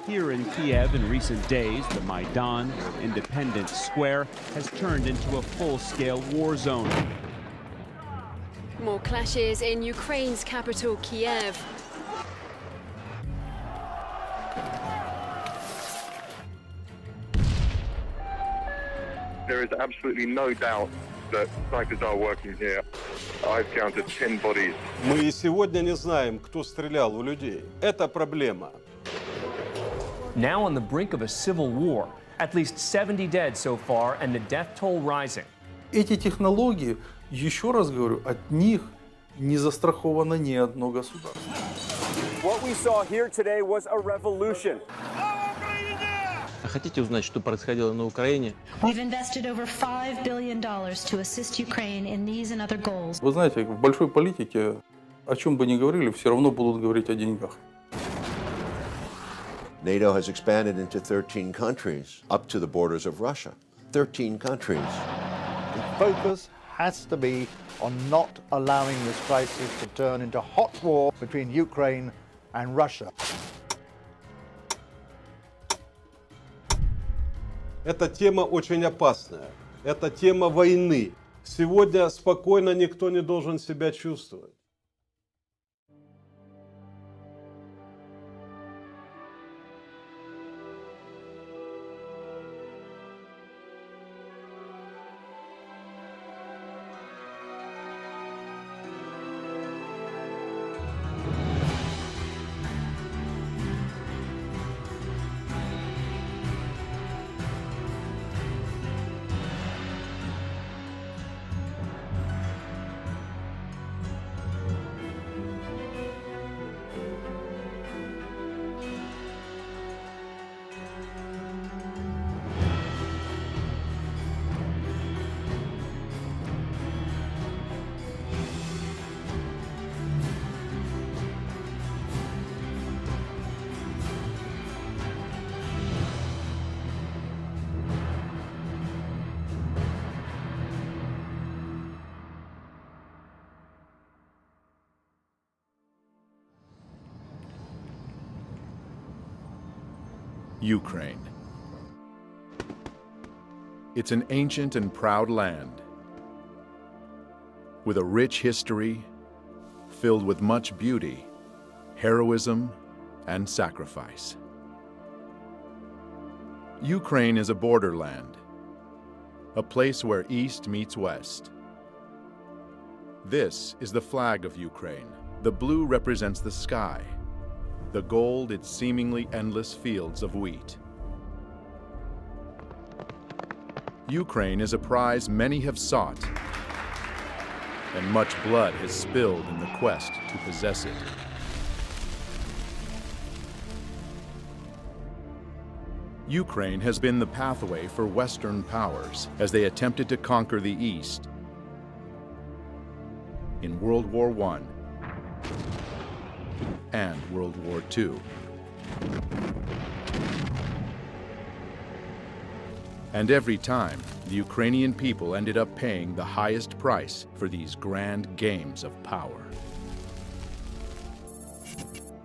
Here in Kiev in recent days, the Maidan, or Independence Square, has turned into a full-scale war zone. More clashes in Ukraine's capital, Kiev. There is absolutely no doubt that snipers are working here. I've counted 10 bodies. Мы и сегодня не знаем, кто стрелял в людей. Это проблема. Now on the brink of a civil war. At least 70 dead so far, and the death toll rising. Эти технологии, еще раз говорю, от них не застраховано ни одно государство. What we saw here today was a revolution. Хотите узнать, что происходило на Украине? We've invested over $5 billion to assist Ukraine in these and other goals. Вы знаете, в большой политике, о чем бы ни говорили, все равно будут говорить о деньгах. NATO has expanded into 13 countries, up to the borders of Russia. 13 countries. The focus has to be on not allowing this crisis to turn into hot war between Ukraine and Russia. Эта тема очень опасная. Это тема войны. Сегодня спокойно никто не должен себя чувствовать. Ukraine. It's an ancient and proud land with a rich history filled with much beauty, heroism, and sacrifice. Ukraine is a borderland, a place where East meets West. This is the flag of Ukraine. The blue represents the sky, the gold its seemingly endless fields of wheat. Ukraine is a prize many have sought, and much blood has spilled in the quest to possess it. Ukraine has been the pathway for Western powers as they attempted to conquer the East in World War I and World War II. And every time, the Ukrainian people ended up paying the highest price for these grand games of power.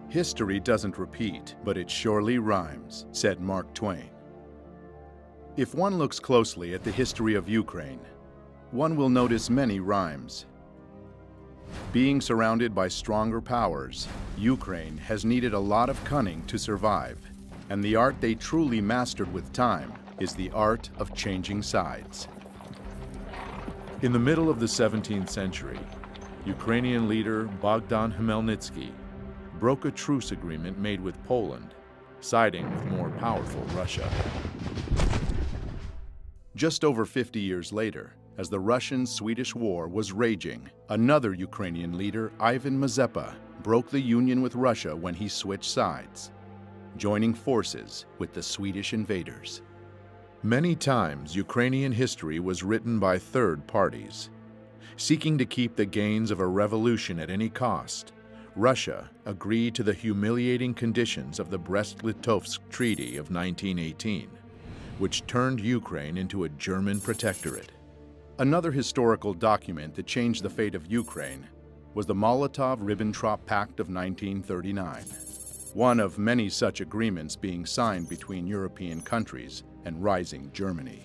History doesn't repeat, but it surely rhymes, said Mark Twain. If one looks closely at the history of Ukraine, one will notice many rhymes. Being surrounded by stronger powers, Ukraine has needed a lot of cunning to survive, and the art they truly mastered with time is the art of changing sides. In the middle of the 17th century, Ukrainian leader Bogdan Khmelnytsky broke a truce agreement made with Poland, siding with more powerful Russia. Just over 50 years later, as the Russian-Swedish War was raging, another Ukrainian leader, Ivan Mazepa, broke the union with Russia when he switched sides, joining forces with the Swedish invaders. Many times, Ukrainian history was written by third parties. Seeking to keep the gains of a revolution at any cost, Russia agreed to the humiliating conditions of the Brest-Litovsk Treaty of 1918, which turned Ukraine into a German protectorate. Another historical document that changed the fate of Ukraine was the Molotov-Ribbentrop Pact of 1939. one of many such agreements being signed between European countries and rising Germany.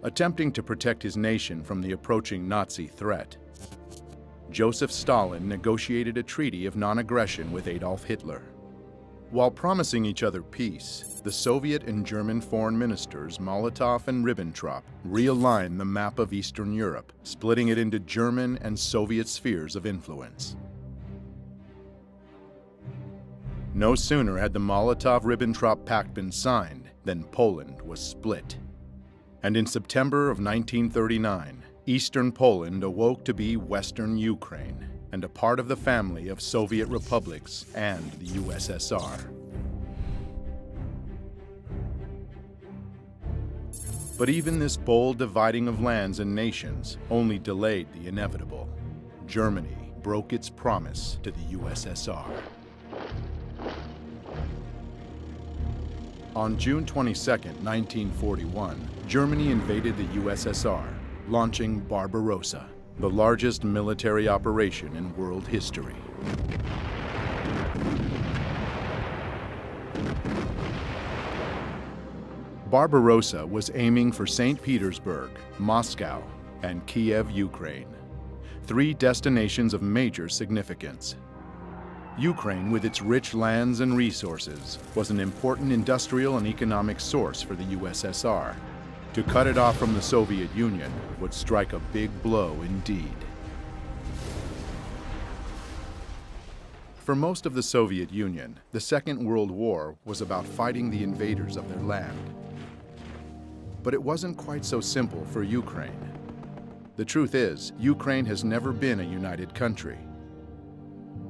Attempting to protect his nation from the approaching Nazi threat, Joseph Stalin negotiated a treaty of non-aggression with Adolf Hitler. While promising each other peace, the Soviet and German foreign ministers Molotov and Ribbentrop realigned the map of Eastern Europe, splitting it into German and Soviet spheres of influence. No sooner had the Molotov-Ribbentrop Pact been signed than Poland was split. And in September of 1939, Eastern Poland awoke to be Western Ukraine and a part of the family of Soviet republics and the USSR. But even this bold dividing of lands and nations only delayed the inevitable. Germany broke its promise to the USSR. On June 22, 1941, Germany invaded the USSR, launching Barbarossa, the largest military operation in world history. Barbarossa was aiming for St. Petersburg, Moscow, and Kiev, Ukraine, three destinations of major significance. Ukraine, with its rich lands and resources, was an important industrial and economic source for the USSR. To cut it off from the Soviet Union would strike a big blow indeed. For most of the Soviet Union, the Second World War was about fighting the invaders of their land. But it wasn't quite so simple for Ukraine. The truth is, Ukraine has never been a united country.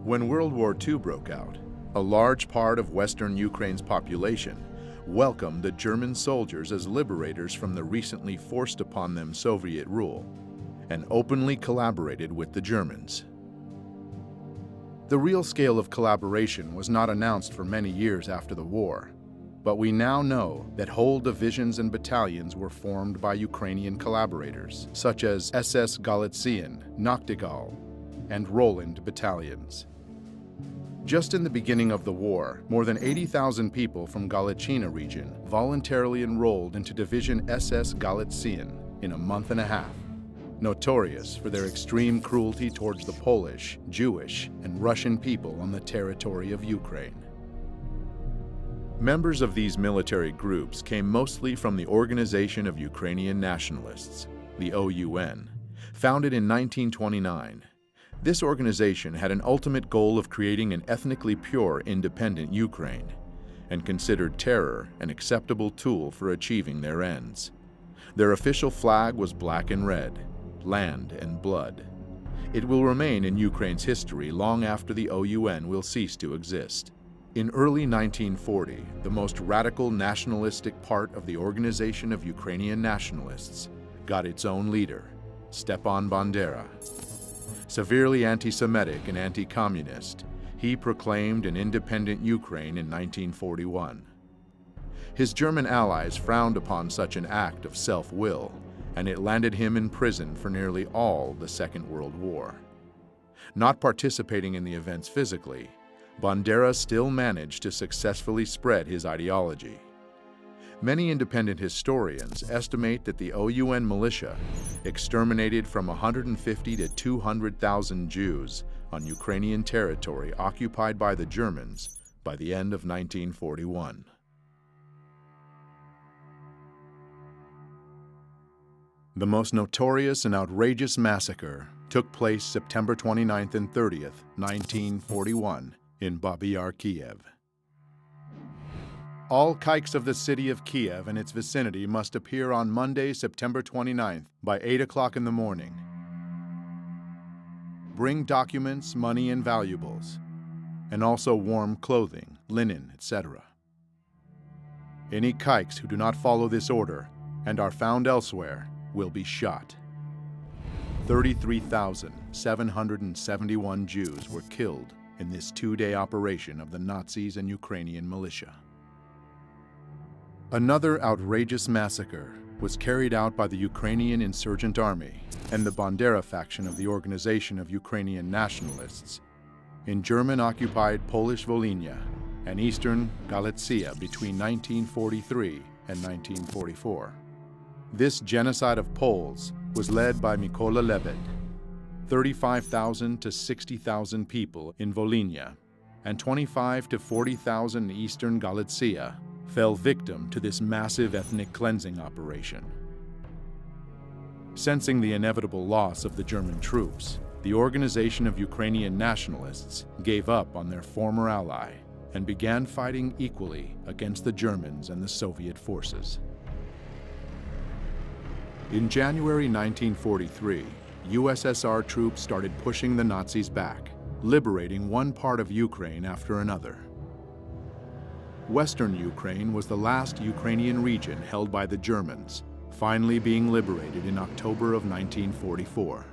When World War II broke out, a large part of Western Ukraine's population welcomed the German soldiers as liberators from the recently forced upon them Soviet rule, and openly collaborated with the Germans. The real scale of collaboration was not announced for many years after the war, but we now know that whole divisions and battalions were formed by Ukrainian collaborators, such as SS Galician, Nachtigall, and Roland battalions. Just in the beginning of the war, more than 80,000 people from Galician region voluntarily enrolled into Division SS Galician in a month and a half, notorious for their extreme cruelty towards the Polish, Jewish, and Russian people on the territory of Ukraine. Members of these military groups came mostly from the Organization of Ukrainian Nationalists, the OUN, founded in 1929. This organization had an ultimate goal of creating an ethnically pure, independent Ukraine, and considered terror an acceptable tool for achieving their ends. Their official flag was black and red, land and blood. It will remain in Ukraine's history long after the OUN will cease to exist. In early 1940, the most radical nationalistic part of the Organization of Ukrainian Nationalists got its own leader, Stepan Bandera. Severely anti-Semitic and anti-communist, he proclaimed an independent Ukraine in 1941. His German allies frowned upon such an act of self-will, and it landed him in prison for nearly all the Second World War. Not participating in the events physically, Bandera still managed to successfully spread his ideology. Many independent historians estimate that the OUN militia exterminated from 150 to 200,000 Jews on Ukrainian territory occupied by the Germans by the end of 1941. The most notorious and outrageous massacre took place September 29th and 30th, 1941, in Babi Yar, Kiev. All kikes of the city of Kiev and its vicinity must appear on Monday, September 29th by 8 o'clock in the morning. Bring documents, money, and valuables, and also warm clothing, linen, etc. Any kikes who do not follow this order and are found elsewhere will be shot. 33,771 Jews were killed in this two-day operation of the Nazis and Ukrainian militia. Another outrageous massacre was carried out by the Ukrainian Insurgent Army and the Bandera faction of the Organization of Ukrainian Nationalists in German-occupied Polish Volhynia and eastern Galicia between 1943 and 1944. This genocide of Poles was led by Mykola Lebed. 35,000 to 60,000 people in Volhynia and 25 to 40,000 in eastern Galicia fell victim to this massive ethnic cleansing operation. Sensing the inevitable loss of the German troops, the Organization of Ukrainian Nationalists gave up on their former ally and began fighting equally against the Germans and the Soviet forces. In January 1943, USSR troops started pushing the Nazis back, liberating one part of Ukraine after another. Western Ukraine was the last Ukrainian region held by the Germans, finally being liberated in October of 1944.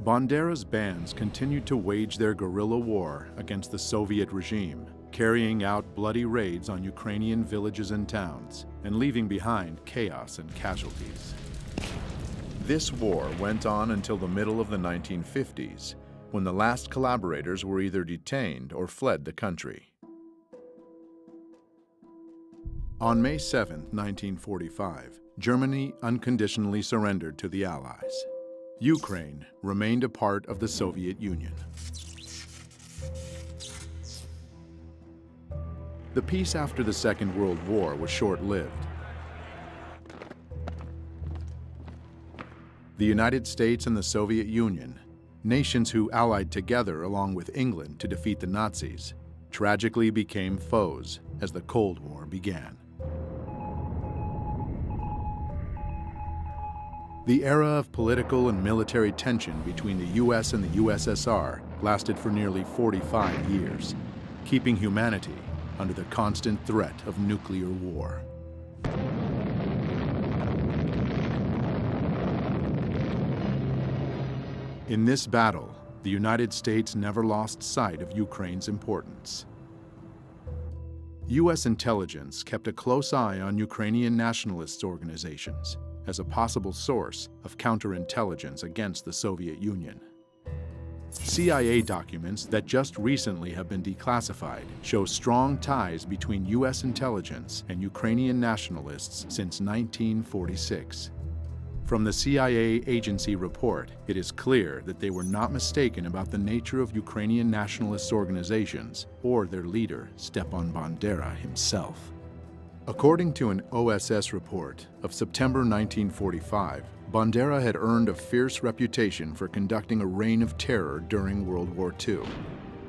Bandera's bands continued to wage their guerrilla war against the Soviet regime, carrying out bloody raids on Ukrainian villages and towns, and leaving behind chaos and casualties. This war went on until the middle of the 1950s, when the last collaborators were either detained or fled the country. On May 7, 1945, Germany unconditionally surrendered to the Allies. Ukraine remained a part of the Soviet Union. The peace after the Second World War was short-lived. The United States and the Soviet Union, nations who allied together along with England to defeat the Nazis, tragically became foes as the Cold War began. The era of political and military tension between the US and the USSR lasted for nearly 45 years, keeping humanity under the constant threat of nuclear war. In this battle, the United States never lost sight of Ukraine's importance. U.S. intelligence kept a close eye on Ukrainian nationalist organizations as a possible source of counterintelligence against the Soviet Union. CIA documents that just recently have been declassified show strong ties between U.S. intelligence and Ukrainian nationalists since 1946. From the CIA agency report, it is clear that they were not mistaken about the nature of Ukrainian nationalist organizations or their leader, Stepan Bandera himself. According to an OSS report of September 1945, Bandera had earned a fierce reputation for conducting a reign of terror during World War II.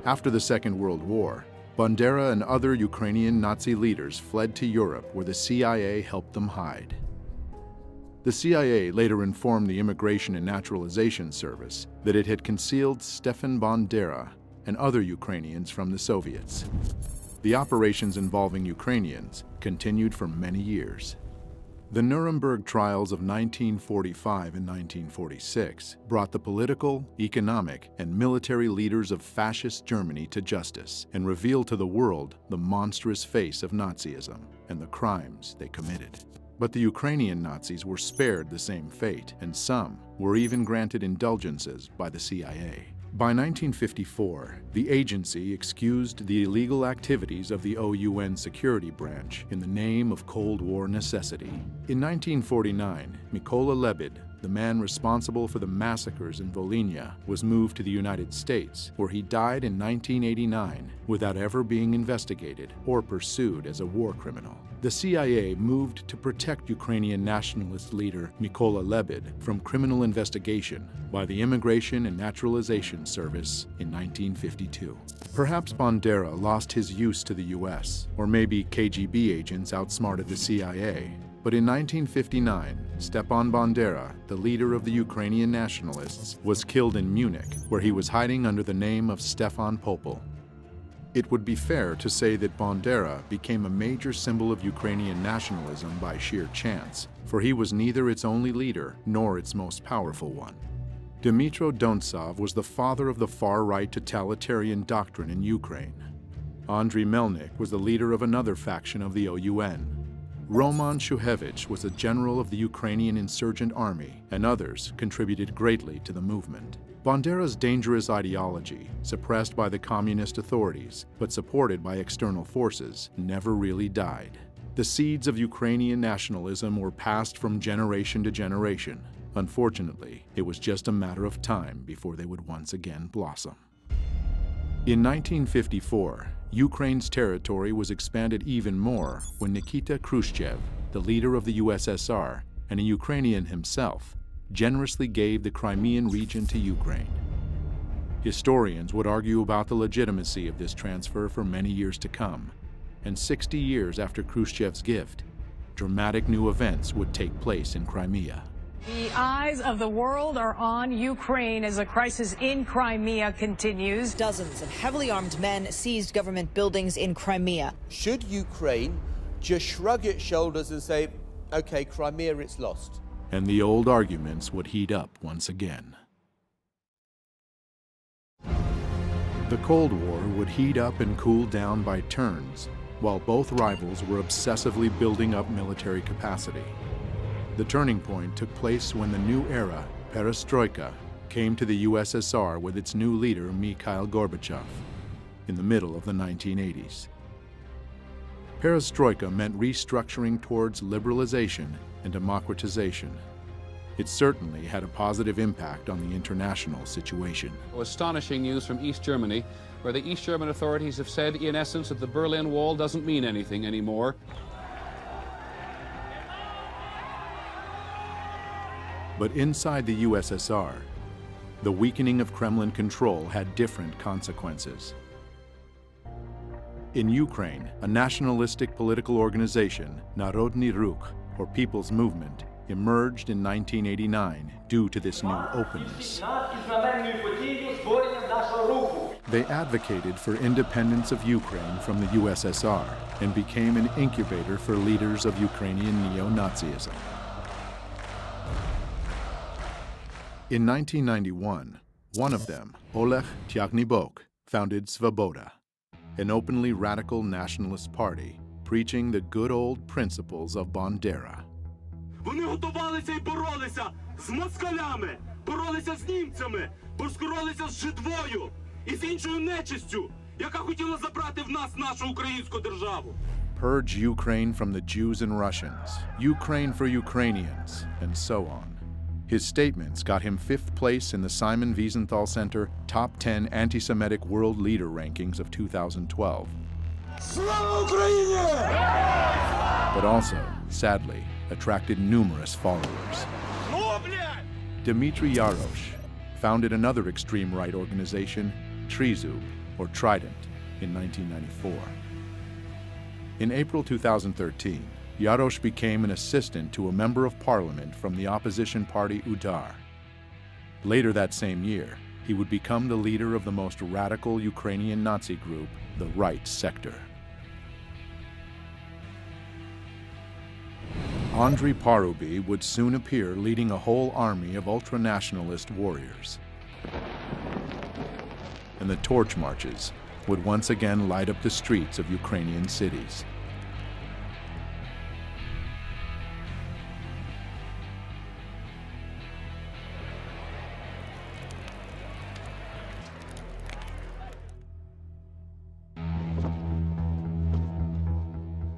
After the Second World War, Bandera and other Ukrainian Nazi leaders fled to Europe where the CIA helped them hide. The CIA later informed the Immigration and Naturalization Service that it had concealed Stefan Bandera and other Ukrainians from the Soviets. The operations involving Ukrainians continued for many years. The Nuremberg trials of 1945 and 1946 brought the political, economic, and military leaders of fascist Germany to justice and revealed to the world the monstrous face of Nazism and the crimes they committed. But the Ukrainian Nazis were spared the same fate, and some were even granted indulgences by the CIA. By 1954, the agency excused the illegal activities of the OUN security branch in the name of Cold War necessity. In 1949, Mykola Lebed, the man responsible for the massacres in Volhynia, was moved to the United States, where he died in 1989 without ever being investigated or pursued as a war criminal. The CIA moved to protect Ukrainian nationalist leader Mykola Lebed from criminal investigation by the Immigration and Naturalization Service in 1952. Perhaps Bandera lost his use to the US, or maybe KGB agents outsmarted the CIA. But in 1959, Stepan Bandera, the leader of the Ukrainian nationalists, was killed in Munich, where he was hiding under the name of Stefan Popel. It would be fair to say that Bandera became a major symbol of Ukrainian nationalism by sheer chance, for he was neither its only leader nor its most powerful one. Dmytro Dontsov was the father of the far-right totalitarian doctrine in Ukraine. Andriy Melnik was the leader of another faction of the OUN. Roman Shuhevich was a general of the Ukrainian insurgent army, and others contributed greatly to the movement. Bandera's dangerous ideology, suppressed by the communist authorities but supported by external forces, never really died. The seeds of Ukrainian nationalism were passed from generation to generation. Unfortunately, it was just a matter of time before they would once again blossom. In 1954, Ukraine's territory was expanded even more when Nikita Khrushchev, the leader of the USSR and a Ukrainian himself, generously gave the Crimean region to Ukraine. Historians would argue about the legitimacy of this transfer for many years to come, and 60 years after Khrushchev's gift, dramatic new events would take place in Crimea. The eyes of the world are on Ukraine as the crisis in Crimea continues. Dozens of heavily armed men seized government buildings in Crimea. Should Ukraine just shrug its shoulders and say, okay, Crimea, it's lost? And the old arguments would heat up once again. The Cold War would heat up and cool down by turns, while both rivals were obsessively building up military capacity. The turning point took place when the new era, Perestroika, came to the USSR with its new leader, Mikhail Gorbachev, in the middle of the 1980s. Perestroika meant restructuring towards liberalization and democratization. It certainly had a positive impact on the international situation. Astonishing news from East Germany, where the East German authorities have said, in essence, that the Berlin Wall doesn't mean anything anymore. But inside the USSR, the weakening of Kremlin control had different consequences. In Ukraine, a nationalistic political organization, Narodny Ruch, or People's Movement, emerged in 1989 due to this new openness. They advocated for independence of Ukraine from the USSR and became an incubator for leaders of Ukrainian neo-Nazism. In 1991, one of them, Oleg Tyagnybok, founded Svoboda, an openly radical nationalist party preaching the good old principles of Bandera. Вони готувалися і боролися з москалями, боролися з німцями, боролися з жидвою і з іншою нечистю, яка хотіла забрати в нас нашу українську державу. Purge Ukraine from the Jews and Russians, Ukraine for Ukrainians, and so on. His statements got him 5th place in the Simon Wiesenthal Center Top 10 Anti-Semitic World Leader Rankings of 2012. But also, sadly, attracted numerous followers. Dmitry Yarosh founded another extreme right organization, Trizub, or Trident, in 1994. In April 2013, Yarosh became an assistant to a member of parliament from the opposition party Udar. Later that same year, he would become the leader of the most radical Ukrainian Nazi group, the Right Sector. Andrei Parubi would soon appear leading a whole army of ultra-nationalist warriors. And the torch marches would once again light up the streets of Ukrainian cities.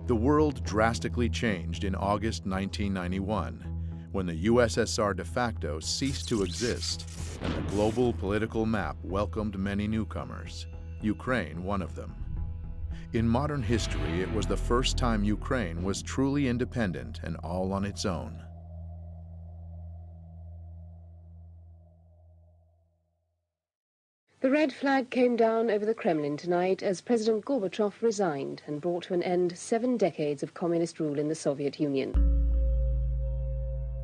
The world drastically changed in August 1991, when the USSR de facto ceased to exist and the global political map welcomed many newcomers, Ukraine one of them. In modern history, it was the first time Ukraine was truly independent and all on its own. The red flag came down over the Kremlin tonight as President Gorbachev resigned and brought to an end 7 decades of communist rule in the Soviet Union.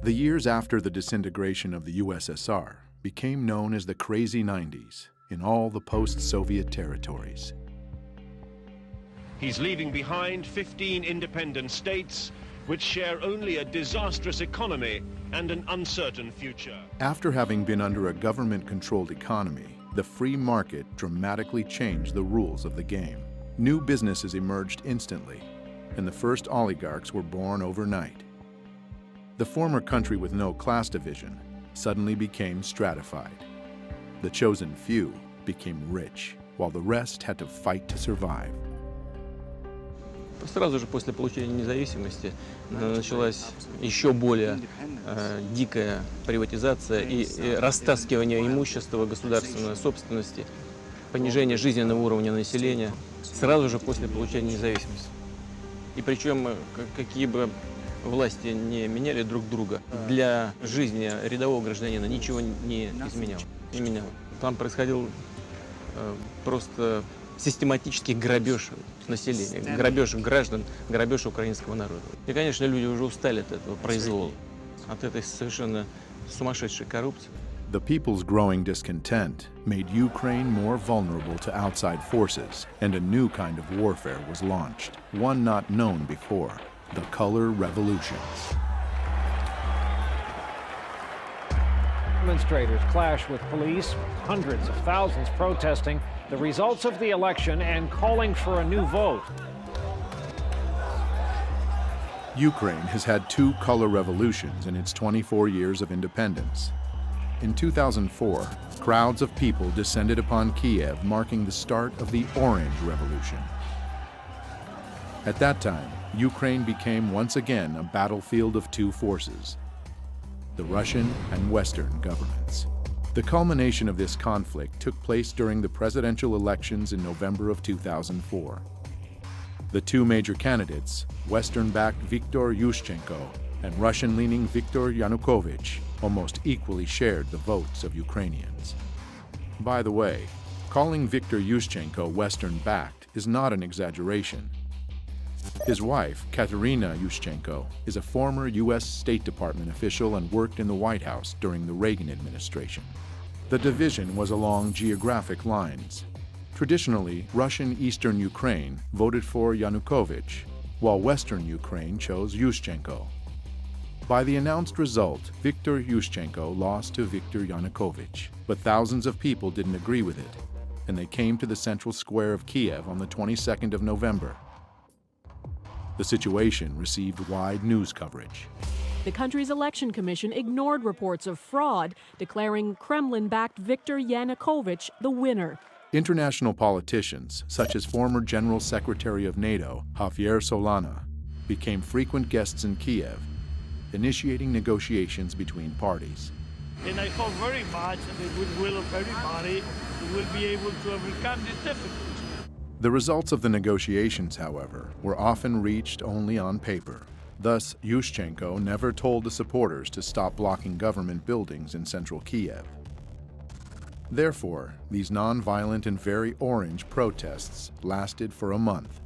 The years after the disintegration of the USSR became known as the Crazy 90s in all the post-Soviet territories. He's leaving behind 15 independent states which share only a disastrous economy and an uncertain future. After having been under a government-controlled economy, the free market dramatically changed the rules of the game. New businesses emerged instantly, and the first oligarchs were born overnight. The former country with no class division suddenly became stratified. The chosen few became rich, while the rest had to fight to survive. Сразу же после получения независимости началась еще более дикая приватизация и растаскивание имущества государственной собственности, понижение жизненного уровня населения сразу же после получения независимости. И причем, какие бы власти не меняли друг друга, для жизни рядового гражданина ничего не изменяло, не меняло. Там происходил просто систематический грабеж населения, грабеж граждан, грабеж украинского народа. И, конечно, люди уже устали от этого произвола, от этой совершенно сумасшедшей коррупции. The people's growing discontent made Ukraine more vulnerable to outside forces, and a new kind of warfare was launched, one not known before, the color revolutions. Demonstrators clash with police, hundreds of thousands protesting the results of the election and calling for a new vote. Ukraine has had two color revolutions in its 24 years of independence. In 2004, crowds of people descended upon Kiev, marking the start of the Orange Revolution. At that time, Ukraine became once again a battlefield of two forces, the Russian and Western governments. The culmination of this conflict took place during the presidential elections in November of 2004. The two major candidates, Western-backed Viktor Yushchenko and Russian-leaning Viktor Yanukovych, almost equally shared the votes of Ukrainians. By the way, calling Viktor Yushchenko Western-backed is not an exaggeration. His wife, Katerina Yushchenko, is a former U.S. State Department official and worked in the White House during the Reagan administration. The division was along geographic lines. Traditionally, Russian Eastern Ukraine voted for Yanukovych, while Western Ukraine chose Yushchenko. By the announced result, Viktor Yushchenko lost to Viktor Yanukovych, but thousands of people didn't agree with it, and they came to the central square of Kiev on the 22nd of November. The situation received wide news coverage. The country's election commission ignored reports of fraud, declaring Kremlin-backed Viktor Yanukovych the winner. International politicians, such as former General Secretary of NATO, Javier Solana, became frequent guests in Kiev, initiating negotiations between parties. And I hope very much the goodwill of everybody will be able to overcome this difficulty. The results of the negotiations, however, were often reached only on paper. Thus, Yushchenko never told the supporters to stop blocking government buildings in central Kiev. Therefore, these non-violent and very orange protests lasted for a month,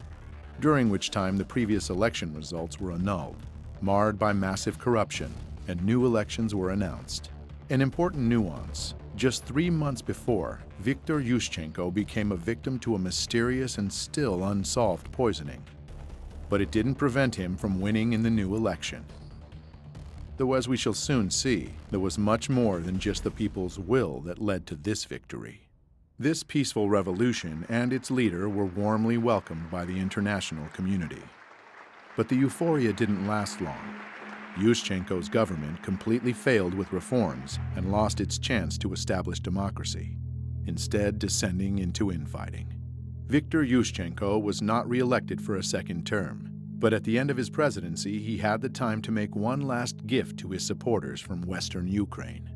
during which time the previous election results were annulled, marred by massive corruption, and new elections were announced. An important nuance: just 3 months before, Viktor Yushchenko became a victim to a mysterious and still unsolved poisoning. But it didn't prevent him from winning in the new election. Though, as we shall soon see, there was much more than just the people's will that led to this victory. This peaceful revolution and its leader were warmly welcomed by the international community. But the euphoria didn't last long. Yushchenko's government completely failed with reforms and lost its chance to establish democracy, instead descending into infighting. Viktor Yushchenko was not re-elected for a second term, but at the end of his presidency, he had the time to make one last gift to his supporters from Western Ukraine.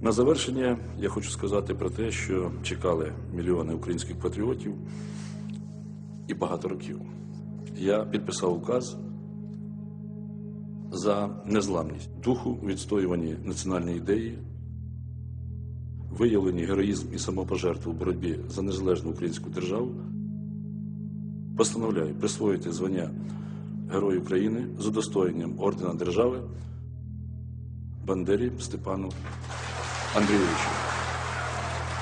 На завершення я хочу сказати про те, що чекали мільйони українських патріотів і багато років. Я підписав указ за незламність духу, відстоюванні національної ідеї, виявлені героїзм і самопожертву в боротьбі за незалежну українську державу. Постановляю присвоїти звання Герой України з удостоєнням ордена держави Бандері Степану Андрійовичу.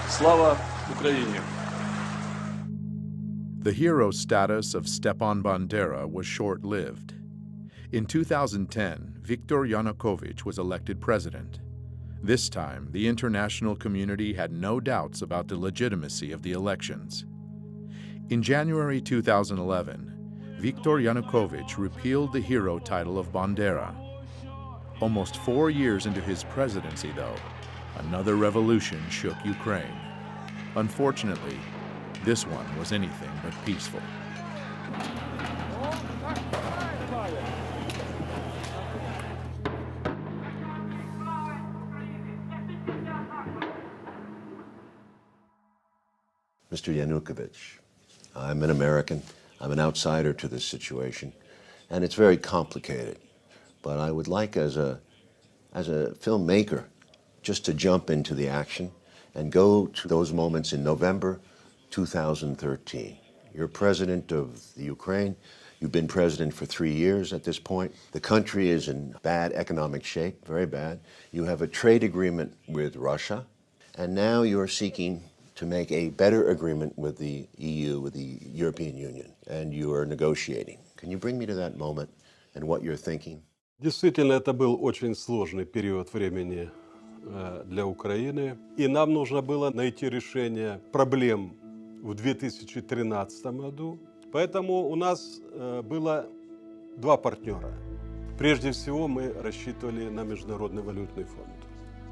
Слава Україні! The hero status of Stepan Bandera was short-lived. In 2010, Viktor Yanukovych was elected president. This time, the international community had no doubts about the legitimacy of the elections. In January 2011, Viktor Yanukovych repealed the hero title of Bandera. Almost 4 years into his presidency, though, Another revolution shook Ukraine. Unfortunately, this one was anything but peaceful. Mr. Yanukovych, I'm an American. I'm an outsider to this situation, and it's very complicated. But I would like, as a filmmaker, just to jump into the action and go to those moments in November 2013. You're president of the Ukraine. You've been president for 3 years at this point. The country is in bad economic shape, very bad. You have a trade agreement with Russia, and now you're seeking to make a better agreement with the EU, with the European Union, and you are negotiating. Can you bring me to that moment and what you're thinking? Действительно, это был очень сложный период времени для Украины, и нам нужно было найти решение проблем в 2013 году. Поэтому у нас было два партнера. Прежде всего, мы рассчитывали на Международный валютный фонд.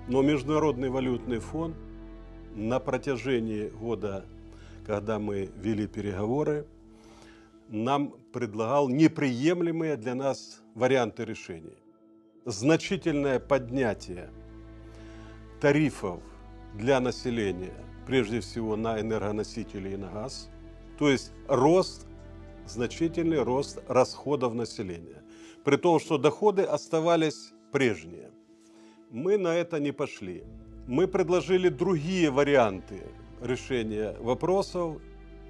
Но Международный валютный фонд на протяжении года, когда мы вели переговоры, нам предлагал неприемлемые для нас варианты решений. Значительное поднятие тарифов для населения, прежде всего на энергоносители и на газ, то есть значительный рост расходов населения, при том, что доходы оставались прежние. Мы на это не пошли. Мы предложили другие варианты решения вопросов.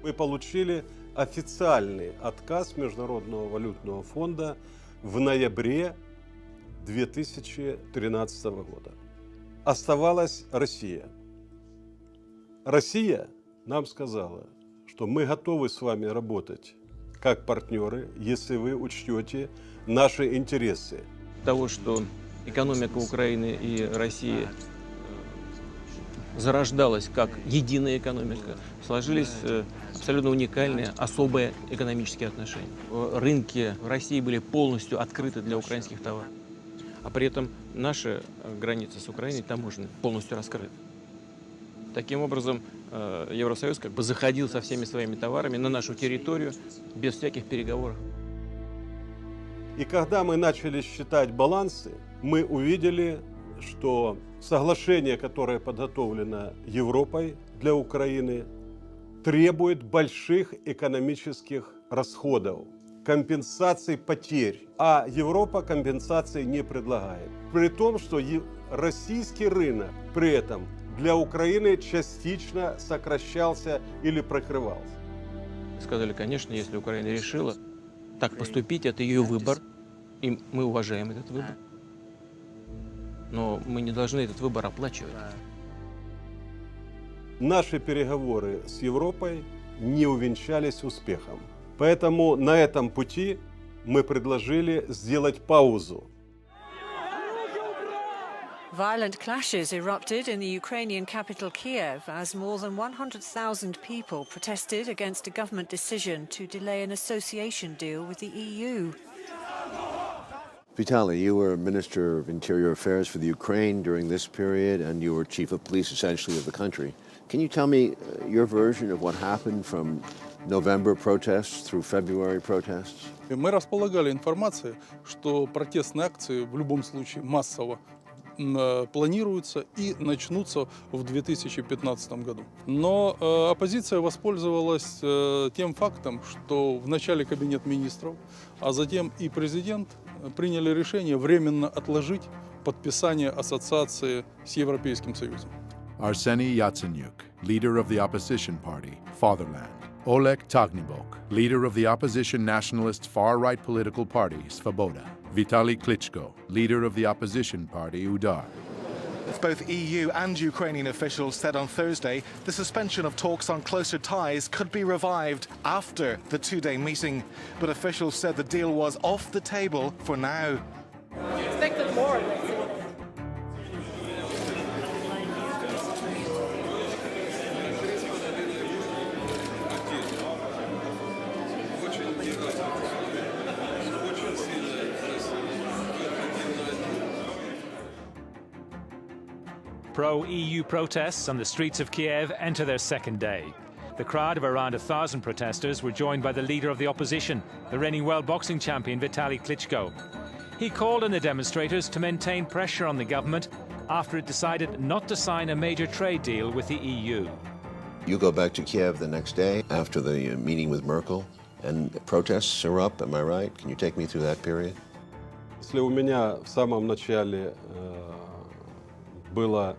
Мы получили официальный отказ Международного валютного фонда в ноябре 2013 года. Оставалась Россия. Россия нам сказала, что мы готовы с вами работать как партнеры, если вы учтете наши интересы. Того, что экономика Украины и России зарождалась как единая экономика, сложились абсолютно уникальные, особые экономические отношения. Рынки в России были полностью открыты для украинских товаров, а при этом наши границы с Украиной таможенные полностью раскрыты. Таким образом, Евросоюз как бы заходил со всеми своими товарами на нашу территорию без всяких переговоров. И когда мы начали считать балансы, мы увидели, что соглашение, которое подготовлено Европой для Украины, требует больших экономических расходов, компенсаций потерь, а Европа компенсации не предлагает. При том, что российский рынок при этом для Украины частично сокращался или прикрывался. Сказали, конечно, если Украина решила так поступить, это ее выбор, и мы уважаем этот выбор. Но мы не должны этот выбор оплачивать. Наши переговоры с Европой не увенчались успехом. Поэтому на этом пути мы предложили сделать паузу. Violent clashes erupted in the Ukrainian capital Kiev as more than 100,000 people protested against a government decision to delay an association deal with the EU. Vitaly, you were Minister of Interior Affairs for the Ukraine during this period, and you were Chief of Police, essentially, of the country. Can you tell me your version of what happened from November protests through February protests? Мы располагали информацией, что протестные акции в любом случае массово планируются и начнутся в 2015 году. Но оппозиция воспользовалась тем фактом, что в начале Кабинет министров, а затем и президент приняли решение временно отложить подписание ассоциации с Европейским Союзом. Arseny Yatsenyuk, leader of the opposition party, Fatherland. Oleg Tagnibok, leader of the opposition nationalist far-right political party, Svoboda. Vitaly Klitschko, leader of the opposition party, Udar. Both EU and Ukrainian officials said on Thursday the suspension of talks on closer ties could be revived after the two-day meeting. But officials said the deal was off the table for now. Expected more. Pro-EU protests on the streets of Kiev enter their second day. The crowd of around 1,000 protesters were joined by the leader of the opposition, the reigning world boxing champion Vitaly Klitschko. He called on the demonstrators to maintain pressure on the government after it decided not to sign a major trade deal with the EU. You go back to Kiev the next day after the meeting with Merkel, and protests are up, am I right? Can you take me through that period? Если у меня в самом начале было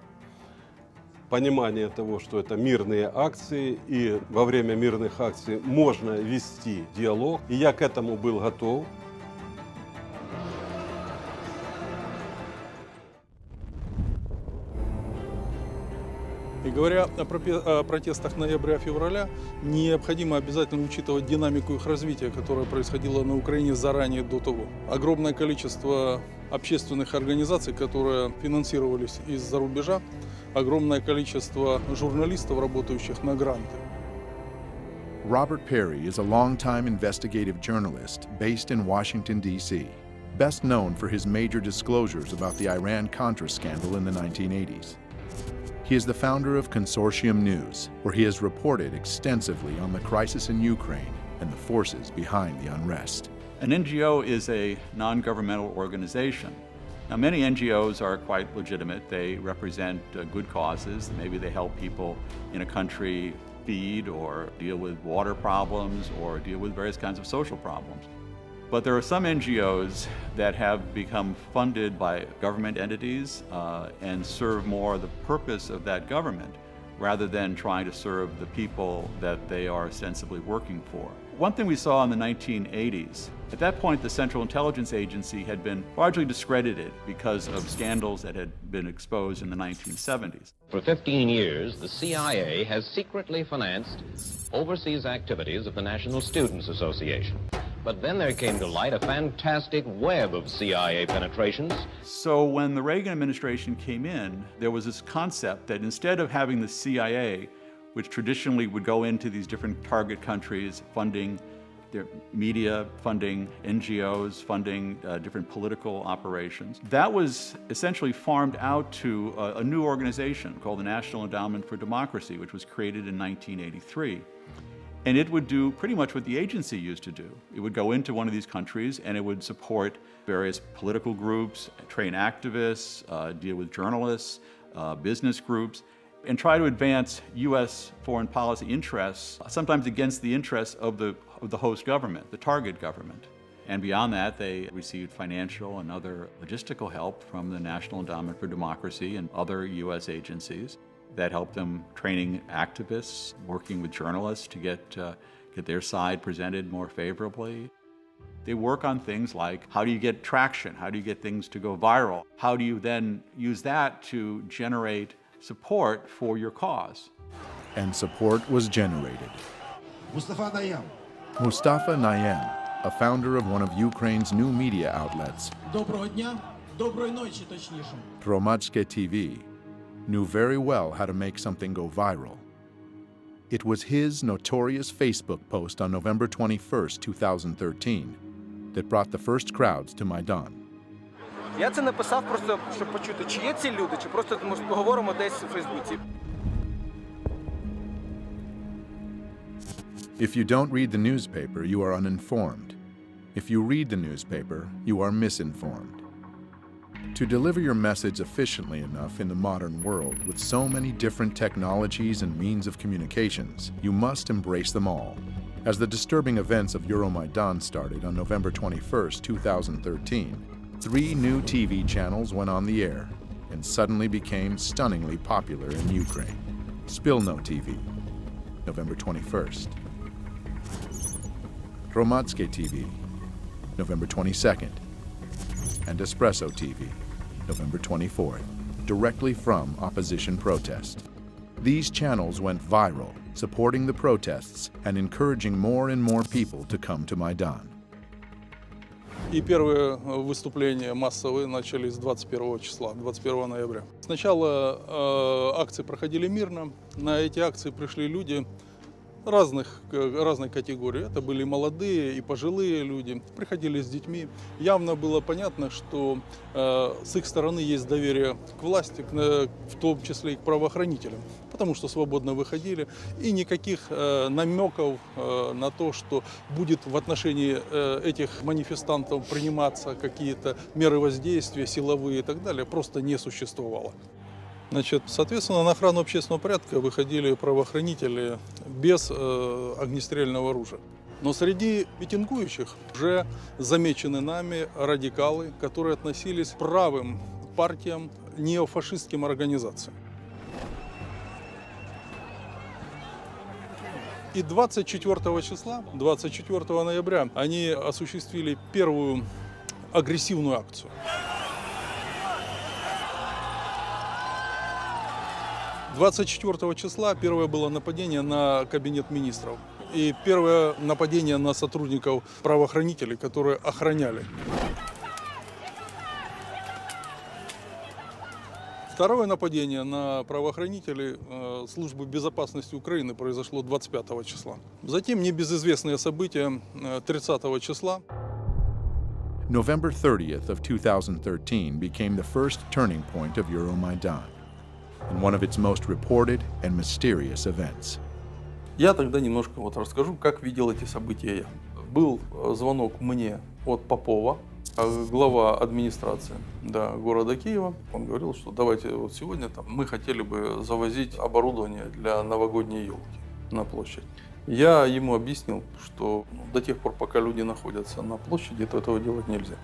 понимание того, что это мирные акции, и во время мирных акций можно вести диалог, и я к этому был готов. И говоря о протестах ноября-февраля, необходимо обязательно учитывать динамику их развития, которая происходила на Украине заранее до того. Огромное количество общественных организаций, которые финансировались из-за рубежа, огромное количество журналистов, работающих на гранты. Robert Perry is a longtime investigative journalist based in Washington, D.C., best known for his major disclosures about the Iran-Contra scandal in the 1980s. He is the founder of Consortium News, where he has reported extensively on the crisis in Ukraine and the forces behind the unrest. An NGO is a non-governmental organization. Now, many NGOs are quite legitimate. They represent good causes. Maybe they help people in a country feed or deal with water problems or deal with various kinds of social problems. But there are some NGOs that have become funded by government entities and serve more the purpose of that government rather than trying to serve the people that they are ostensibly working for. One thing we saw in the 1980s, at that point the Central Intelligence Agency had been largely discredited because of scandals that had been exposed in the 1970s. For 15 years, the CIA has secretly financed overseas activities of the National Students Association. But then there came to light a fantastic web of CIA penetrations. So when the Reagan administration came in, there was this concept that instead of having the CIA, which traditionally would go into these different target countries, funding their media, funding NGOs, funding different political operations, that was essentially farmed out to a new organization called the National Endowment for Democracy, which was created in 1983. And it would do pretty much what the agency used to do. It would go into one of these countries and it would support various political groups, train activists, deal with journalists, business groups, and try to advance U.S. foreign policy interests, sometimes against the interests of the host government, the target government. And beyond that, they received financial and other logistical help from the National Endowment for Democracy and other U.S. agencies that helped them training activists, working with journalists to get their side presented more favorably. They work on things like, how do you get traction? How do you get things to go viral? How do you then use that to generate support for your cause? And support was generated. Mustafa Nayyem. Mustafa Nayyem, a founder of one of Ukraine's new media outlets, Доброго дня, доброї ночі, точніше. Hromadske TV, knew very well how to make something go viral. It was his notorious Facebook post on November 21st, 2013, that brought the first crowds to Maidan. Я це написав просто, щоб почути, чи є ці люди, чи просто може поговоримо десь у Фейсбуці. If you don't read the newspaper, you are uninformed. If you read the newspaper, you are misinformed. To deliver your message efficiently enough in the modern world with so many different technologies and means of communications, you must embrace them all. As the disturbing events of Euromaidan started on November 21st, 2013, 3 new TV channels went on the air and suddenly became stunningly popular in Ukraine. Spilno TV, November 21st. Hromadske TV, November 22nd. And Espresso TV, November 24th, directly from opposition protest. These channels went viral, supporting the protests and encouraging more and more people to come to Maidan. И первые выступления массовые начались 21 числа, 21 ноября. Сначала акции проходили мирно. На эти акции пришли люди разной категории. Это были молодые и пожилые люди, приходили с детьми. Явно было понятно, что с их стороны есть доверие к власти, в том числе и к правоохранителям, потому что свободно выходили. И никаких намеков на то, что будет в отношении этих манифестантов приниматься какие-то меры воздействия, силовые и так далее, просто не существовало. Значит, соответственно, на охрану общественного порядка выходили правоохранители без огнестрельного оружия. Но среди митингующих уже замечены нами радикалы, которые относились к правым партиям, неофашистским организациям. И 24 числа, 24 ноября, они осуществили первую агрессивную акцию. – 24 числа первое было нападение на кабинет министров и первое нападение на сотрудников правоохранителей, которые охраняли. Второе нападение на правоохранителей службы безопасности Украины произошло 25 числа. Затем небезызвестные события 30 числа. November 30th of 2013 became the first turning point of Euromaidan, and one of its most reported and mysterious events. Я тогда немножко расскажу, как видел эти события я. Был звонок мне от Попова, глава администрации города Киева. Он говорил, что давайте сегодня мы хотели бы завозить оборудование для новогодней елки на площадь. Я ему объяснил, что до тех пор, пока люди находятся на площади, то этого делать нельзя.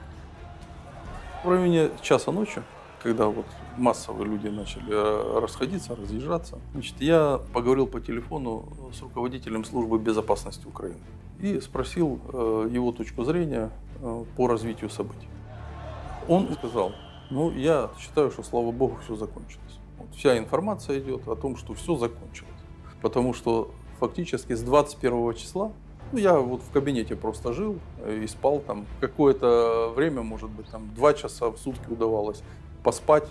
В районе часа ночи, когда массово люди начали расходиться, разъезжаться, я поговорил по телефону с руководителем службы безопасности Украины и спросил его точку зрения по развитию событий. Он сказал, я считаю, что, слава богу, все закончилось. Вся информация идет о том, что все закончилось. Потому что фактически с 21 числа, я в кабинете просто жил и спал какое-то время, может быть, 2 часа в сутки удавалось поспать.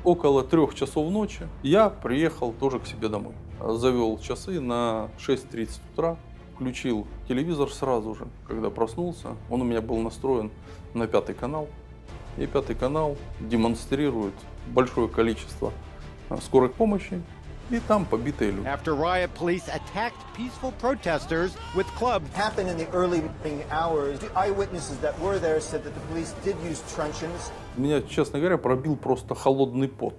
Около 3 часов ночи я приехал тоже к себе домой. Завел часы на 6:30 утра, включил телевизор сразу же, когда проснулся. Он у меня был настроен на 5-й канал. И 5-й канал демонстрирует большое количество скорых помощи. И там побитые люди. After riot, police attacked peaceful protesters with clubs. Happened in the early hours. The eyewitnesses that were there said that the police did use truncheons. Меня, честно говоря, пробил просто холодный пот.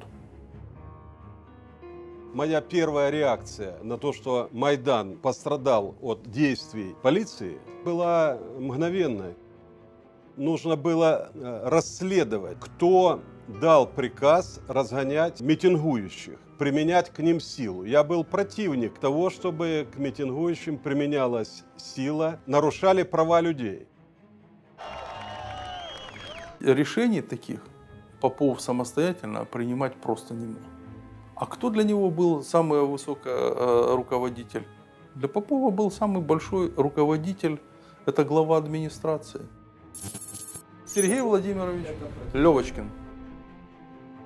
Моя первая реакция на то, что Майдан пострадал от действий полиции, была мгновенной. Нужно было расследовать, кто дал приказ разгонять митингующих, применять к ним силу. Я был противник того, чтобы к митингующим применялась сила, нарушали права людей. Решений таких Попов самостоятельно принимать просто не мог. А кто для него был самый высокий руководитель? Для Попова был самый большой руководитель, это глава администрации. Сергей Владимирович Левочкин.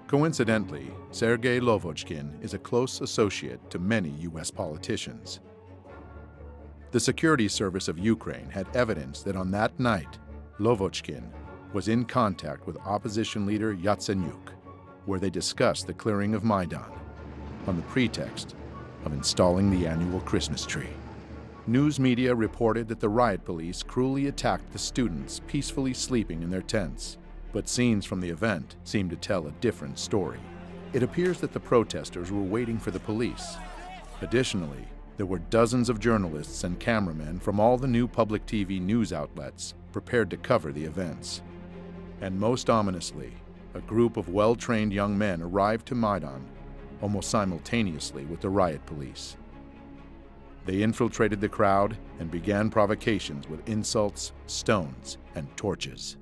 Coincidentally, Sergei Lovochkin is a close associate to many U.S. politicians. The security service of Ukraine had evidence that on that night, Lovochkin was in contact with opposition leader Yatsenyuk, where they discussed the clearing of Maidan on the pretext of installing the annual Christmas tree. News media reported that the riot police cruelly attacked the students peacefully sleeping in their tents. But scenes from the event seem to tell a different story. It appears that the protesters were waiting for the police. Additionally, there were dozens of journalists and cameramen from all the new public TV news outlets prepared to cover the events. And most ominously, a group of well-trained young men arrived to Maidan almost simultaneously with the riot police. They infiltrated the crowd and began provocations with insults, stones, and torches.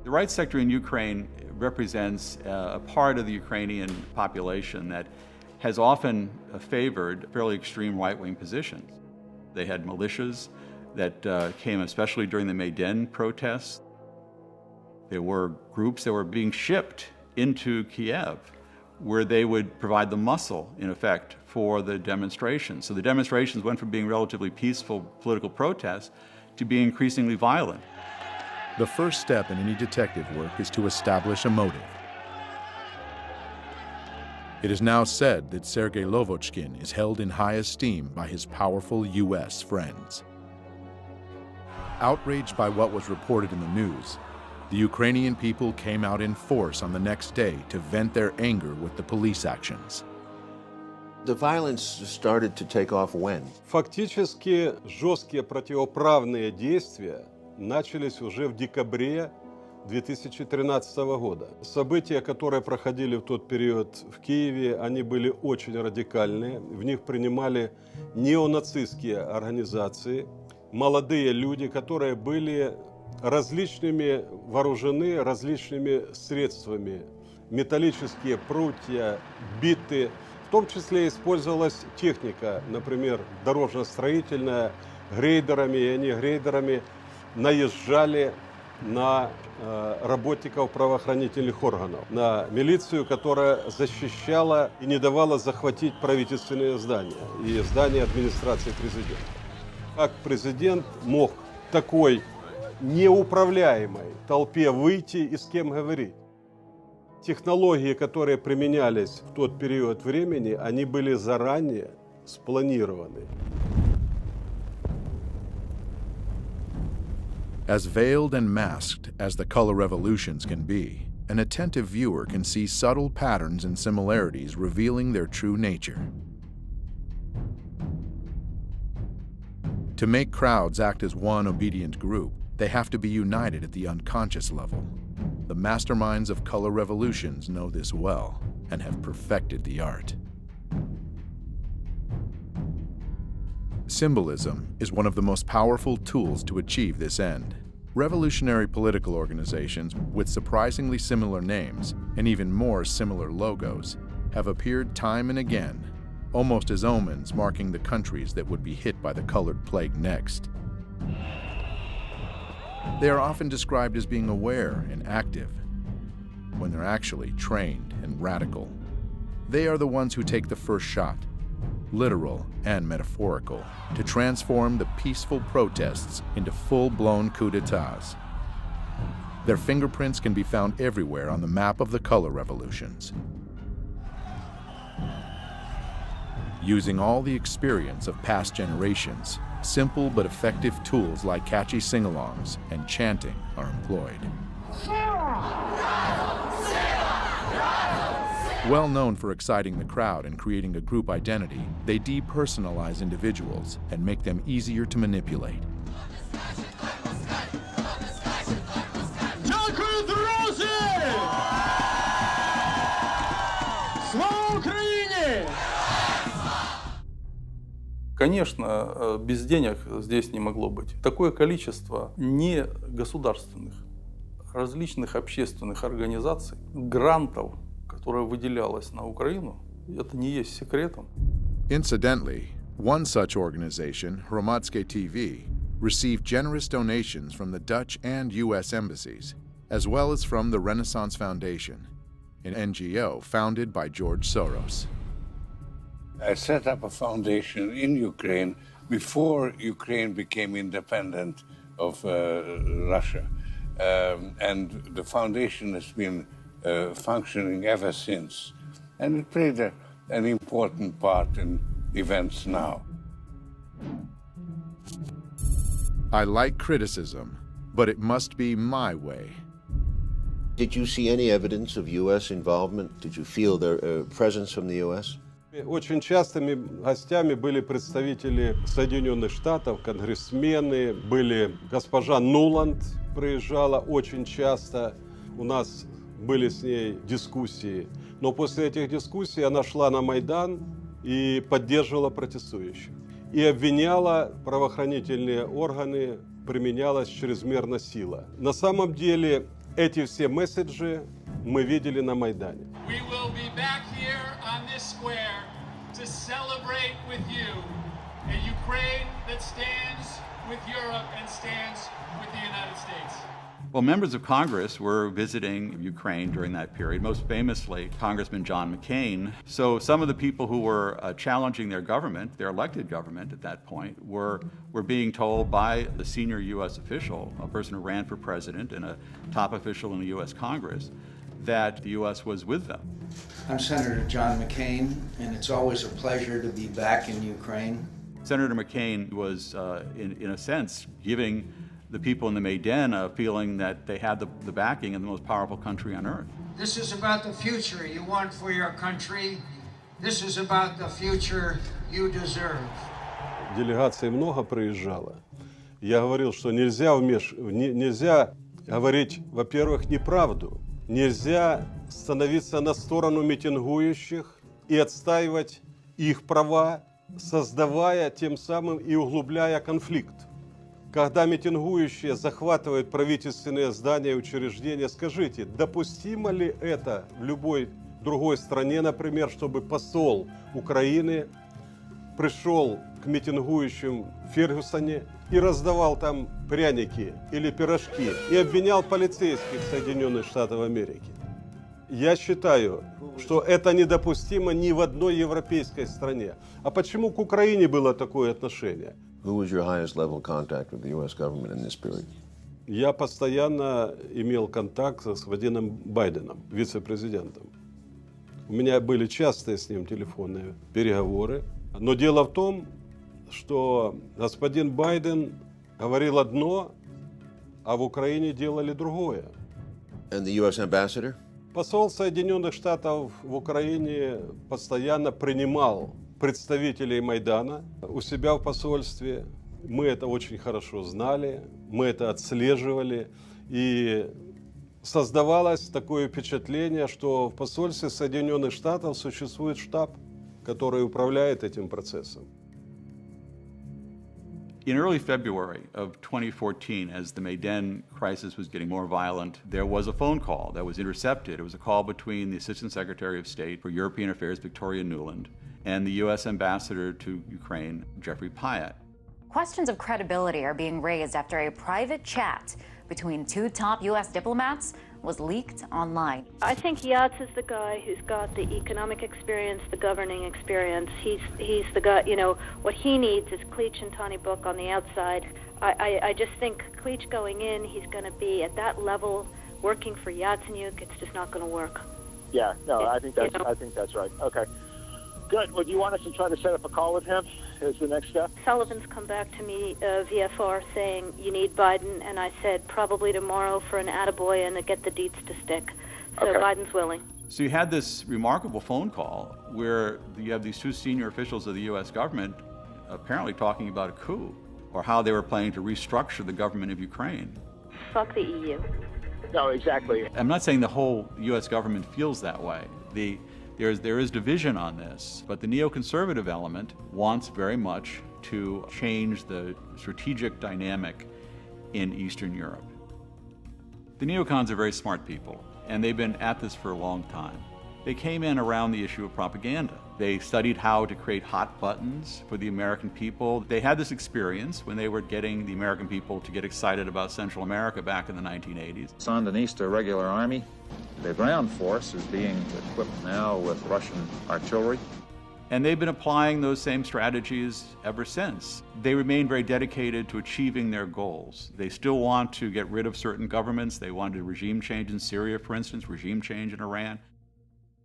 The right sector in Ukraine represents a part of the Ukrainian population that has often favored fairly extreme right-wing positions. They had militias that came especially during the Maidan protests. There were groups that were being shipped into Kiev where they would provide the muscle, in effect, for the demonstrations. So the demonstrations went from being relatively peaceful political protests to being increasingly violent. The first step in any detective work is to establish a motive. It is now said that Sergei Lovochkin is held in high esteem by his powerful U.S. friends. Outraged by what was reported in the news, the Ukrainian people came out in force on the next day to vent their anger with the police actions. The violence started to take off when? Фактически жесткие противоправные действия начались уже в декабре 2013 года. События, которые проходили в тот период в Киеве, они были очень радикальные. В них принимали неонацистские организации, молодые люди, которые были различными вооружены различными средствами. Металлические прутья, биты. В том числе использовалась техника, например, дорожно-строительная, грейдерами, и они грейдерами наезжали на работников правоохранительных органов, на милицию, которая защищала и не давала захватить правительственные здания и здания администрации президента. Как президент мог такой неуправляемой толпе выйти и с кем говорить? Технологии, которые применялись в тот период времени, они были заранее спланированы. As veiled and masked as the color revolutions can be, an attentive viewer can see subtle patterns and similarities revealing their true nature. To make crowds act as one obedient group, they have to be united at the unconscious level. The masterminds of color revolutions know this well and have perfected the art. Symbolism is one of the most powerful tools to achieve this end. Revolutionary political organizations with surprisingly similar names and even more similar logos have appeared time and again, almost as omens marking the countries that would be hit by the colored plague next. They are often described as being aware and active, when they're actually trained and radical. They are the ones who take the first shot, literal and metaphorical, to transform the peaceful protests into full-blown coups d'etats. Their fingerprints can be found everywhere on the map of the color revolutions. Using all the experience of past generations, simple but effective tools like catchy sing-alongs and chanting are employed. Well known for exciting the crowd and creating a group identity, they depersonalize individuals and make them easier to manipulate. Дякую, друзі! Слава Україні! Конечно, без денег здесь не могло быть. Такое количество негосударственных, различных общественных организаций, грантов, которое выделялось на Украину, это не есть секретом. Incidentally, one such organization, Hromadske TV, received generous donations from the Dutch and U.S. embassies, as well as from the Renaissance Foundation, an NGO founded by George Soros. I set up a foundation in Ukraine before Ukraine became independent of Russia. And the foundation has been functioning ever since. And it played an important part in events now. I like criticism, but it must be my way. Did you see any evidence of U.S. involvement? Did you feel their presence from the U.S.? Очень частыми гостями были представители Соединенных Штатов, конгрессмены, были госпожа Нуланд, приезжала очень часто, у нас были с ней дискуссии. Но после этих дискуссий она шла на Майдан и поддерживала протестующих. И обвиняла правоохранительные органы, применялась чрезмерно сила. На самом деле эти все месседжи мы видели на Майдане. We will be back here on this square to celebrate with you a Ukraine that stands with Europe and stands with the United States. Well, members of Congress were visiting Ukraine during that period, most famously Congressman John McCain. So some of the people who were challenging their government, their elected government at that point, were being told by the senior U.S. official, a person who ran for president and a top official in the U.S. Congress, that the U.S. was with them. I'm Senator John McCain, and it's always a pleasure to be back in Ukraine. Senator McCain was, in a sense, giving the people in the Maidan a feeling that they had the backing of the most powerful country on earth. This is about the future you want for your country. This is about the future you deserve. Делегаций много приезжало. Я говорил, что нельзя говорить, во-первых, неправду. Нельзя становиться на сторону митингующих и отстаивать их права, создавая тем самым и углубляя конфликт. Когда митингующие захватывают правительственные здания и учреждения, скажите, допустимо ли это в любой другой стране, например, чтобы посол Украины пришел к митингующим в Фергюсоне и раздавал там пряники или пирожки и обвинял полицейских Соединенных Штатов Америки? Я считаю, что это недопустимо ни в одной европейской стране. А почему к Украине было такое отношение? Who was your highest level of contact with the U.S. government in this period? Я постоянно имел контакт с господином Байденом, вице-президентом. У меня были частые с ним телефонные переговоры. Но дело в том, что господин Байден говорил одно, а в Украине делали другое. And the U.S. ambassador? Посол Соединенных Штатов в Украине постоянно принимал представителей Майдана у себя в посольстве. Мы это очень хорошо знали, мы это отслеживали. И создавалось такое впечатление, что в посольстве Соединенных Штатов существует штаб, который управляет этим процессом. In early February of 2014, as the Maidan crisis was getting more violent, there was a phone call that was intercepted. It was a call between the Assistant Secretary of State for European Affairs, Victoria Nuland, and the U.S. Ambassador to Ukraine, Jeffrey Pyatt. Questions of credibility are being raised after a private chat between two top U.S. diplomats was leaked online. I think Yats is the guy who's got the economic experience, the governing experience. He's the guy, you know, what he needs is Klitsch and Tony Book on the outside. I just think Klitsch going in, he's going to be at that level working for Yatsenyuk. It's just not going to work. Yeah, no, I think that's right. Okay. Good. Well, do you want us to try to set up a call with him as the next step? Sullivan's come back to me, VFR, saying you need Biden, and I said probably tomorrow for an attaboy and to get the deets to stick. So Okay. Biden's willing. So you had this remarkable phone call where you have these two senior officials of the U.S. government apparently talking about a coup or how they were planning to restructure the government of Ukraine. Fuck the EU. No, exactly. I'm not saying the whole U.S. government feels that way. There is division on this, but the neoconservative element wants very much to change the strategic dynamic in Eastern Europe. The neocons are very smart people, and they've been at this for a long time. They came in around the issue of propaganda. They studied how to create hot buttons for the American people. They had this experience when they were getting the American people to get excited about Central America back in the 1980s. Sandinista regular army. The ground force is being equipped now with Russian artillery. And they've been applying those same strategies ever since. They remain very dedicated to achieving their goals. They still want to get rid of certain governments. They wanted regime change in Syria, for instance, regime change in Iran.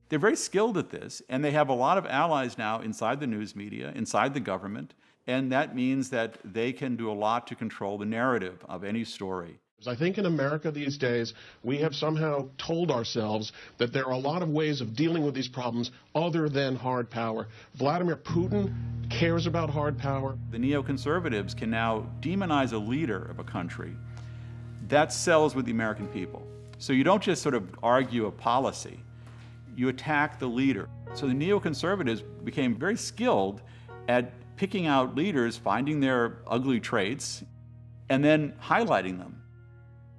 They're very skilled at this, and they have a lot of allies now inside the news media, inside the government, and that means that they can do a lot to control the narrative of any story. I think in America these days, we have somehow told ourselves that there are a lot of ways of dealing with these problems other than hard power. Vladimir Putin cares about hard power. The neoconservatives can now demonize a leader of a country. That sells with the American people. So you don't just sort of argue a policy, you attack the leader. So the neoconservatives became very skilled at picking out leaders, finding their ugly traits, and then highlighting them.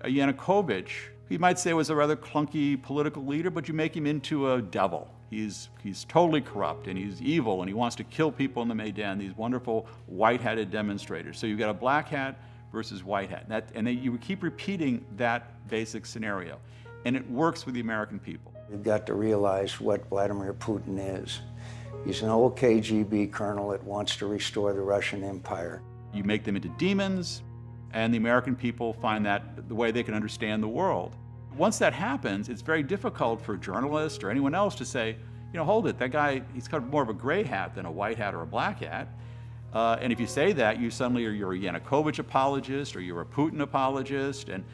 Yanukovych, you might say, was a rather clunky political leader, but you make him into a devil. He's totally corrupt, and he's evil, and he wants to kill people in the Maidan, these wonderful white-hatted demonstrators. So you've got a black hat versus white hat. You would keep repeating that basic scenario. And it works with the American people. You've got to realize what Vladimir Putin is. He's an old KGB colonel that wants to restore the Russian Empire. You make them into demons, and the American people find that the way they can understand the world. Once that happens, it's very difficult for journalists or anyone else to say, hold it, that guy, he's got more of a gray hat than a white hat or a black hat. And if you say that, you're a Yanukovych apologist or you're a Putin apologist, and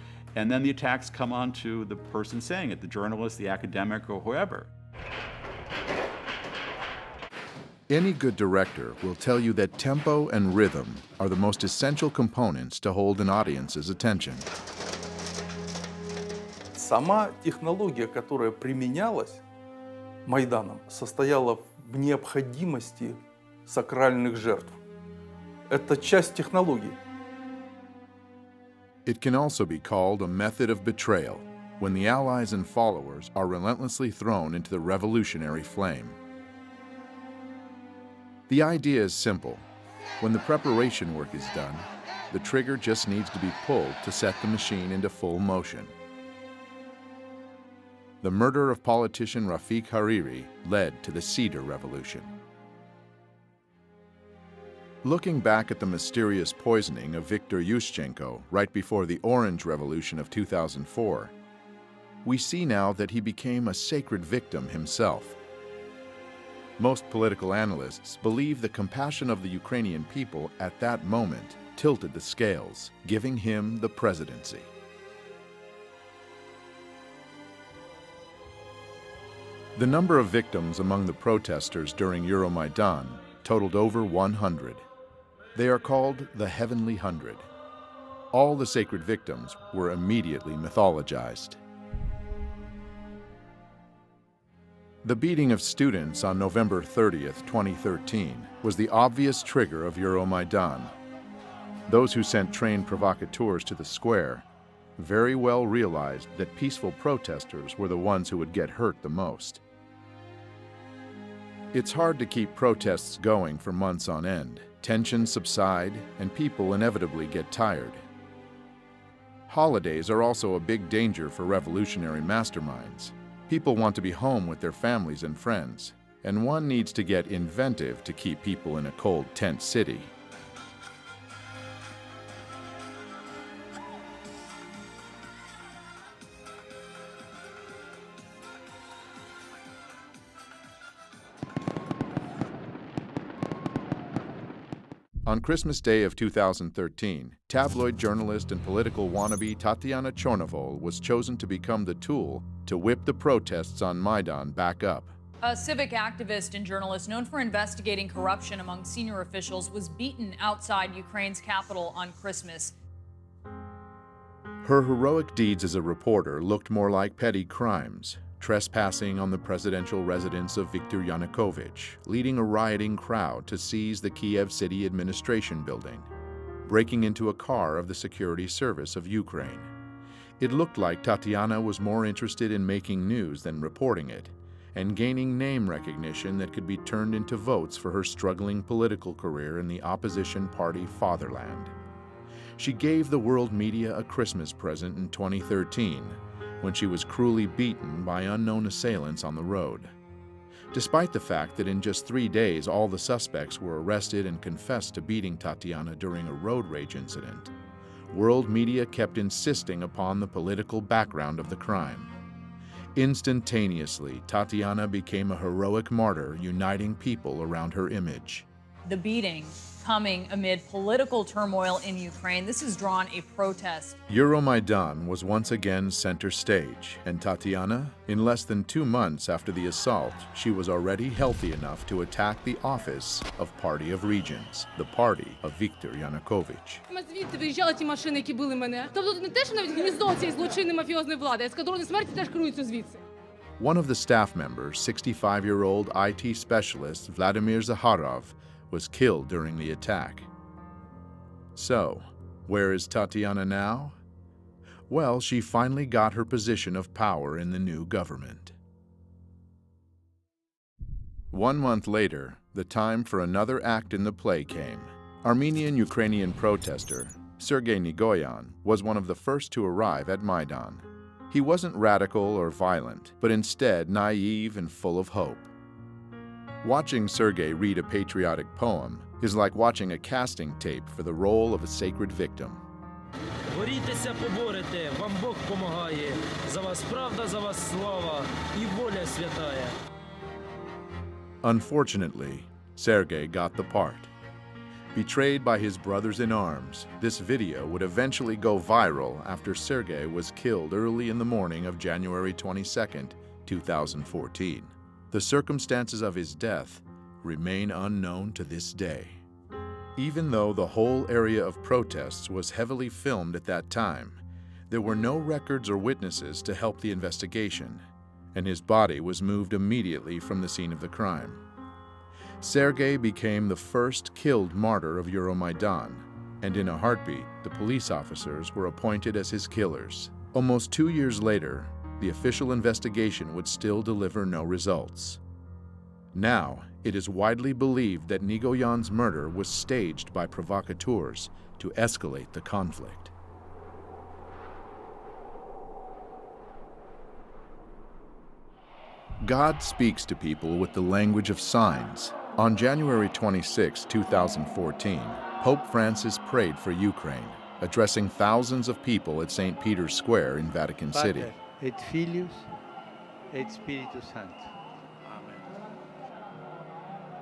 then the attacks come on to the person saying it, the journalist, the academic, or whoever. Any good director will tell you that tempo and rhythm are the most essential components to hold an audience's attention. Сама технология, которая применялась Майданом, состояла в необходимости сакральных жертв. Это часть технологии. It can also be called a method of betrayal, when the allies and followers are relentlessly thrown into the revolutionary flame. The idea is simple. When the preparation work is done, the trigger just needs to be pulled to set the machine into full motion. The murder of politician Rafiq Hariri led to the Cedar Revolution. Looking back at the mysterious poisoning of Viktor Yushchenko right before the Orange Revolution of 2004, we see now that he became a sacred victim himself. Most political analysts believe the compassion of the Ukrainian people at that moment tilted the scales, giving him the presidency. The number of victims among the protesters during Euromaidan totaled over 100. They are called the Heavenly Hundred. All the sacred victims were immediately mythologized. The beating of students on November 30th, 2013 was the obvious trigger of Euromaidan. Those who sent trained provocateurs to the square very well realized that peaceful protesters were the ones who would get hurt the most. It's hard to keep protests going for months on end. Tensions subside, and people inevitably get tired. Holidays are also a big danger for revolutionary masterminds. People want to be home with their families and friends, and one needs to get inventive to keep people in a cold tent city. On Christmas Day of 2013, tabloid journalist and political wannabe Tatiana Chornovol was chosen to become the tool to whip the protests on Maidan back up. A civic activist and journalist known for investigating corruption among senior officials was beaten outside Ukraine's capital on Christmas. Her heroic deeds as a reporter looked more like petty crimes. Trespassing on the presidential residence of Viktor Yanukovych, leading a rioting crowd to seize the Kiev City Administration building, breaking into a car of the Security Service of Ukraine. It looked like Tatiana was more interested in making news than reporting it, and gaining name recognition that could be turned into votes for her struggling political career in the opposition party Fatherland. She gave the world media a Christmas present in 2013, when she was cruelly beaten by unknown assailants on the road. Despite the fact that in just 3 days all the suspects were arrested and confessed to beating Tatiana during a road rage incident, world media kept insisting upon the political background of the crime. Instantaneously, Tatiana became a heroic martyr uniting people around her image. The beating coming amid political turmoil in Ukraine. This has drawn a protest. Euromaidan was once again center stage, and Tatiana, in less than 2 months after the assault, she was already healthy enough to attack the office of Party of Regions, the party of Viktor Yanukovych. Звідти виїжджали ті машини, які били мене. Тобто не те, що навіть гніздо цієї злочинної мафіозної влади, ескадрони смерті теж керуються звідси. One of the staff members, 65-year-old IT specialist Vladimir Zakharov, was killed during the attack. So, where is Tatiana now? Well, she finally got her position of power in the new government. 1 month later, the time for another act in the play came. Armenian-Ukrainian protester Sergei Nigoyan was one of the first to arrive at Maidan. He wasn't radical or violent, but instead naive and full of hope. Watching Sergei read a patriotic poem is like watching a casting tape for the role of a sacred victim. Борітеся, поборете, вам Бог помагає. За вас правда, за вас слава і воля святая. Unfortunately, Sergei got the part. Betrayed by his brothers in arms, this video would eventually go viral after Sergei was killed early in the morning of January 22, 2014. The circumstances of his death remain unknown to this day. Even though the whole area of protests was heavily filmed at that time, there were no records or witnesses to help the investigation, and his body was moved immediately from the scene of the crime. Sergei became the first killed martyr of Euromaidan, and in a heartbeat, the police officers were appointed as his killers. Almost 2 years later, the official investigation would still deliver no results. Now, it is widely believed that Nigoyan's murder was staged by provocateurs to escalate the conflict. God speaks to people with the language of signs. On January 26, 2014, Pope Francis prayed for Ukraine, addressing thousands of people at St. Peter's Square in Vatican City. Pater, et Filius, et Spiritus Sanctus.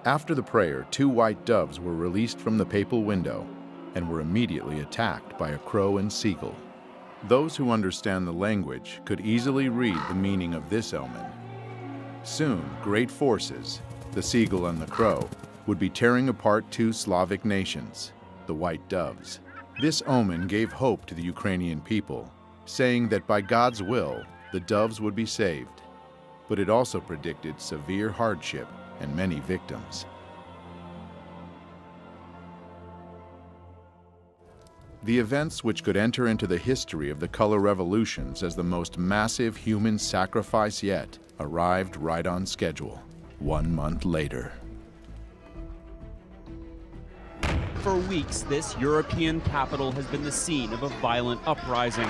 After the prayer, 2 white doves were released from the papal window and were immediately attacked by a crow and seagull. Those who understand the language could easily read the meaning of this omen. Soon, great forces, the seagull and the crow, would be tearing apart 2 Slavic nations, the white doves. This omen gave hope to the Ukrainian people, saying that by God's will, the doves would be saved. But it also predicted severe hardship and many victims. The events which could enter into the history of the color revolutions as the most massive human sacrifice yet arrived right on schedule, 1 month later. For weeks, this European capital has been the scene of a violent uprising.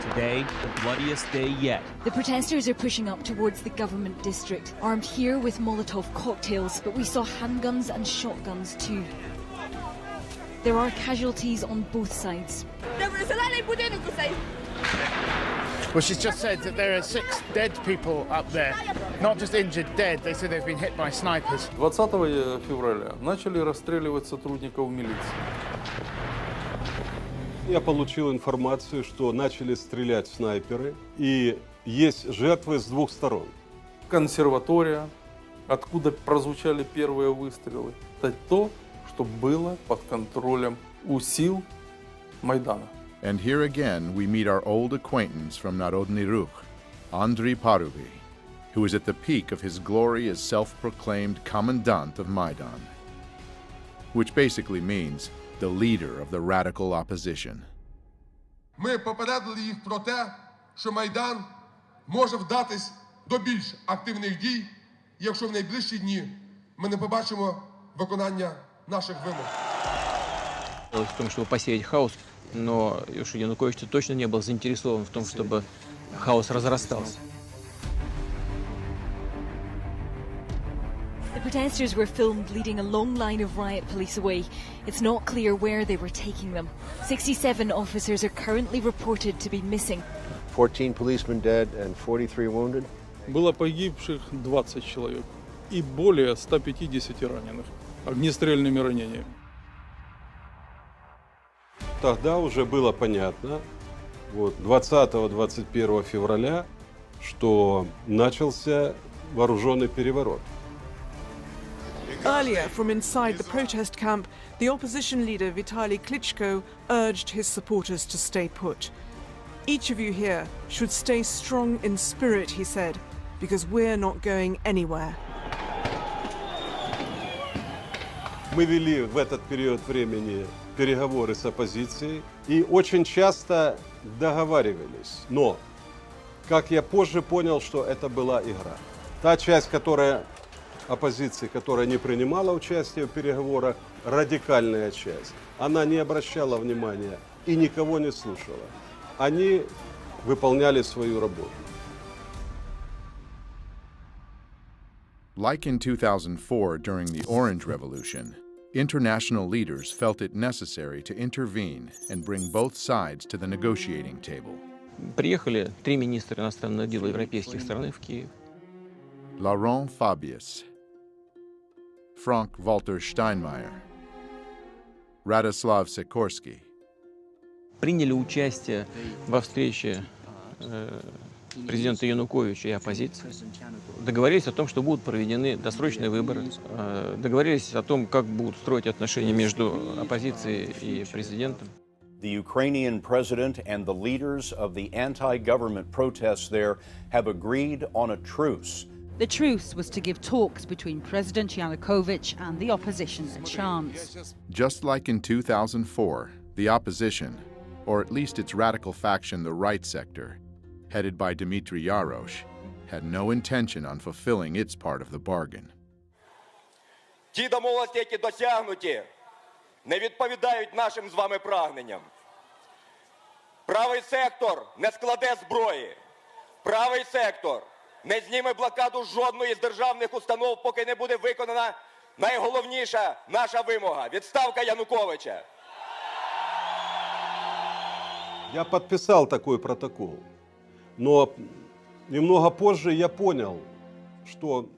Today, the bloodiest day yet. The protesters are pushing up towards the government district, armed here with Molotov cocktails, but we saw handguns and shotguns too. There are casualties on both sides. Well, she's just said that there are 6 dead people up there, not just injured, dead. They said they've been hit by snipers. 20 февраля начали расстреливать сотрудников милиции. Я получил информацию, что начали стрелять снайперы, и есть жертвы с 2 сторон. Консерватория, откуда прозвучали первые выстрелы, это то, что было под контролем у сил Майдана. And here again we meet our old acquaintance from Narodny Ruch, Andriy Paruby, who is at the peak of his glory as self-proclaimed commandant of Maidan, which basically means the leader of the radical opposition. Ми попередили їх про те, що Майдан може вдатись до більш активних дій, якщо в найближчі дні ми не побачимо виконання наших вимог. В том, чтобы посеять хаос, но Янукович точно не был заинтересован в том, чтобы хаос разрастался. The protesters were filmed leading a long line of riot police away. It's not clear where they were taking them. 67 officers are currently reported to be missing. 14 policemen dead and 43 wounded. Было погибших 20 человек и более 150 раненых огнестрельными ранениями. Тогда уже было понятно, 20-21 февраля, что начался вооруженный переворот. Earlier, from inside the protest camp, the opposition leader Vitaly Klitschko urged his supporters to stay put. Each of you here should stay strong in spirit, he said, because we're not going anywhere. Мы вели в этот период времени переговоры с оппозицией и очень часто договаривались. Но, как я позже понял, что это была игра. Та часть, которая оппозиции, которая не принимала участие в переговорах, радикальная часть, она не обращала внимания и никого не слушала. Они выполняли свою работу. Like in 2004 during the Orange Revolution, international leaders felt it necessary to intervene and bring both sides to the negotiating table. Приехали 3 министра иностранных дел европейских стран в Киев. Laurent Fabius, Frank-Walter Steinmeier, Radoslav Sikorski. Приняли участие во встрече президента Януковича и оппозиции. Договорились о том, что будут проведены досрочные выборы. Договорились о том, как будут строить отношения между оппозицией и президентом. The Ukrainian president and the leaders of the anti-government protests there have agreed on a truce. The truce was to give talks between President Yanukovych and the opposition a chance. Just like in 2004, the opposition, or at least its radical faction, the Right Sector, headed by Dmitry Yarosh, had no intention on fulfilling its part of the bargain. Ті домовленості, які досягнуті, не відповідають нашим з вами прагненням. Правий сектор не складе зброї. Правий сектор не зніме блокаду жодної з державних установ, поки не буде виконана найголовніша наша вимога – відставка Януковича. Я подписал такой протокол, но немного позже я понял, что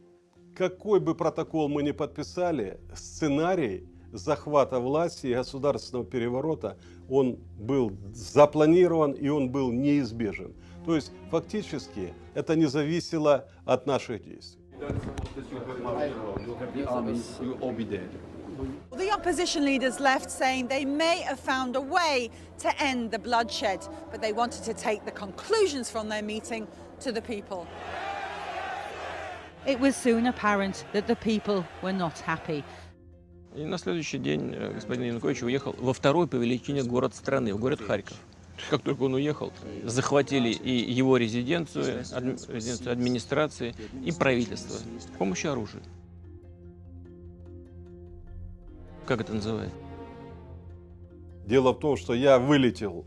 какой бы протокол мы ни подписали, сценарий захвата власти и государственного переворота, он был запланирован и он был неизбежен. То есть фактически это не зависело от наших действий. The opposition leaders left saying they may have found a way to end the bloodshed, but they wanted to take the conclusions from their meeting to the people. It was soon apparent that the people were not happy. И на следующий день господин Янукович уехал во второй по величине город страны, в город Харьков. Как только он уехал, захватили и его резиденцию, резиденцию администрации, и правительство с помощью оружия. Как это называется? Дело в том, что я вылетел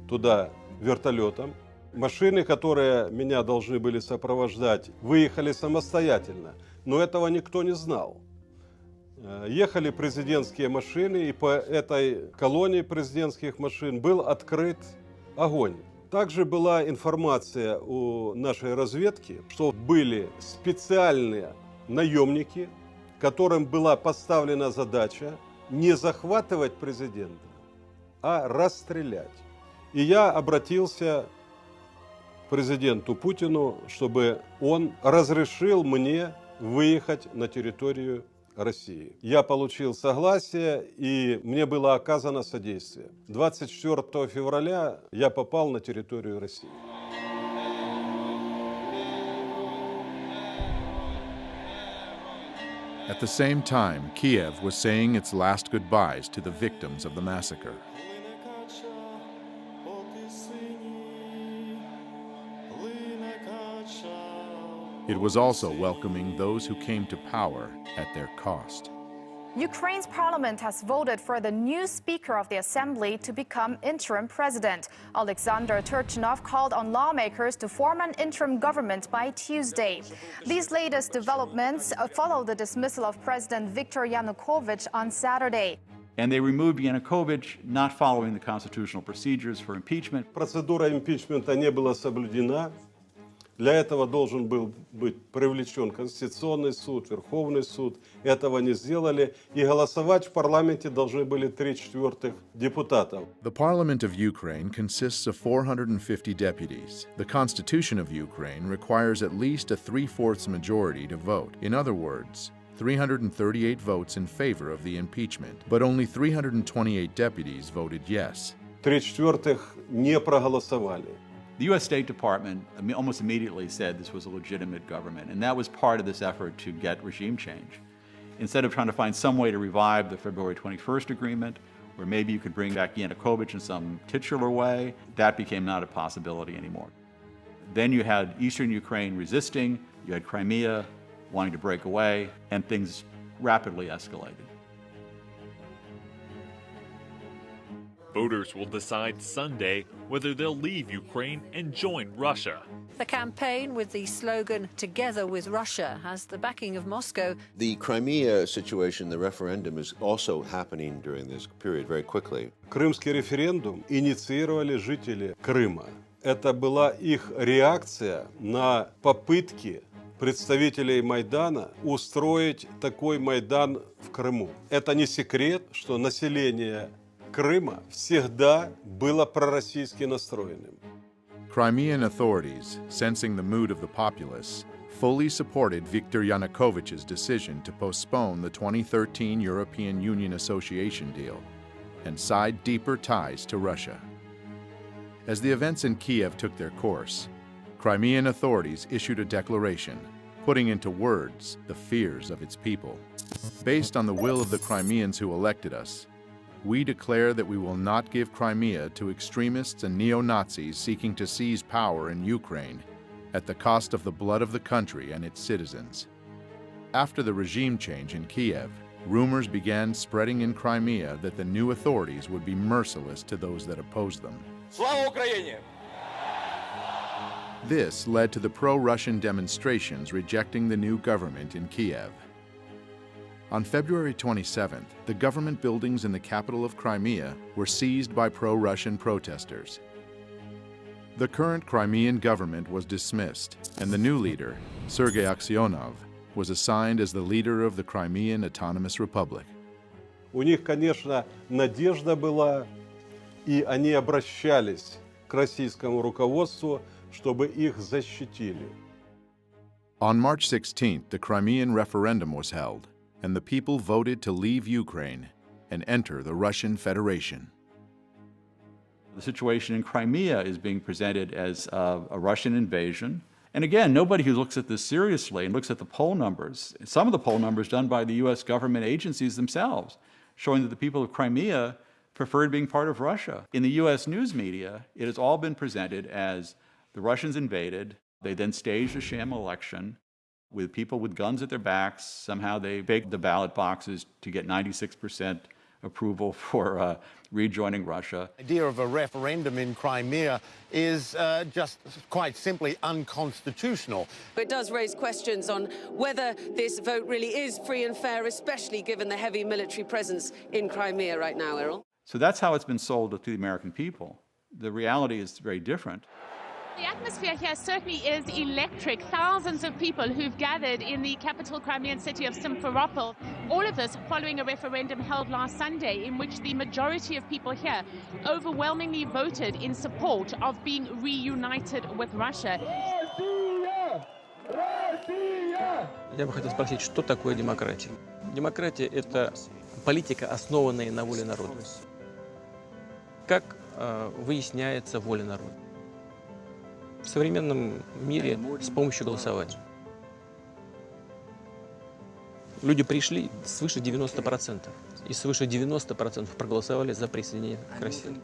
туда вертолетом. Машины, которые меня должны были сопровождать, выехали самостоятельно, но этого никто не знал. Ехали президентские машины, и по этой колонне президентских машин был открыт огонь. Также была информация у нашей разведки, что были специальные наемники, которым была поставлена задача не захватывать президента, а расстрелять. И я обратился к президенту Путину, чтобы он разрешил мне выехать на территорию России. Я получил согласие, и мне было оказано содействие. 24 февраля я попал на территорию России. At the same time, Kiev was saying its last goodbyes to the victims of the massacre. It was also welcoming those who came to power at their cost. Ukraine's parliament has voted for the new Speaker of the Assembly to become interim president. Alexander Turchinov called on lawmakers to form an interim government by Tuesday. These latest developments follow the dismissal of President Viktor Yanukovych on Saturday. And they removed Yanukovych, not following the constitutional procedures for impeachment. Процедура импичмента не была соблюдена. Для этого должен был быть привлечен Конституционный суд, Верховный суд. Этого не сделали. И голосовать в парламенте должны были 3/4 депутатов. The Parliament of Ukraine consists of 450 deputies. The Constitution of Ukraine requires at least a 3/4 majority to vote. In other words, 338 votes in favor of the impeachment, but only 328 deputies voted yes. 3/4 не проголосовали. The U.S. State Department almost immediately said this was a legitimate government, and that was part of this effort to get regime change. Instead of trying to find some way to revive the February 21st agreement, where maybe you could bring back Yanukovych in some titular way, that became not a possibility anymore. Then you had eastern Ukraine resisting, you had Crimea wanting to break away, and things rapidly escalated. Voters will decide Sunday whether they'll leave Ukraine and join Russia. The campaign with the slogan "Together with Russia" has the backing of Moscow. The Crimea situation, the referendum, is also happening during this period very quickly. Крымский референдум инициировали жители Крыма. Это была их реакция на попытки представителей Майдана устроить такой Майдан в Крыму. Это не секрет, что население Крыма всегда было пророссийски настроенным. Crimean authorities, sensing the mood of the populace, fully supported Viktor Yanukovych's decision to postpone the 2013 European Union Association deal and side deeper ties to Russia. As the events in Kiev took their course, Crimean authorities issued a declaration, putting into words the fears of its people. Based on the will of the Crimeans who elected us, we declare that we will not give Crimea to extremists and neo-Nazis seeking to seize power in Ukraine at the cost of the blood of the country and its citizens. After the regime change in Kiev, rumors began spreading in Crimea that the new authorities would be merciless to those that opposed them. Слава Україні! This led to the pro-Russian demonstrations rejecting the new government in Kiev. On February 27th, the government buildings in the capital of Crimea were seized by pro-Russian protesters. The current Crimean government was dismissed, and the new leader, Sergei Aksyonov, was assigned as the leader of the Crimean Autonomous Republic. У них, конечно, надежда была, и они обращались к российскому руководству, чтобы их защитили. On March 16th, the Crimean referendum was held, and the people voted to leave Ukraine and enter the Russian Federation. The situation in Crimea is being presented as a Russian invasion. And again, nobody who looks at this seriously and looks at the poll numbers, some of the poll numbers done by the US government agencies themselves, showing that the people of Crimea preferred being part of Russia. In the US news media, it has all been presented as the Russians invaded, they then staged a sham election with people with guns at their backs. Somehow they faked the ballot boxes to get 96% approval for rejoining Russia. The idea of a referendum in Crimea is just quite simply unconstitutional. It does raise questions on whether this vote really is free and fair, especially given the heavy military presence in Crimea right now, Errol. So that's how it's been sold to the American people. The reality is very different. The atmosphere here certainly is electric. Thousands of people who've gathered in the capital Crimean city of Simferopol. All of this following a referendum held last Sunday in which the majority of people here overwhelmingly voted in support of being reunited with Russia. Я бы хотел спросить, что такое демократия? Демократия – это политика, основанная на воле народа. Как выясняется воля народа? В современном мире с помощью голосования. Люди пришли свыше 90%, и свыше 90% проголосовали за присоединение к России.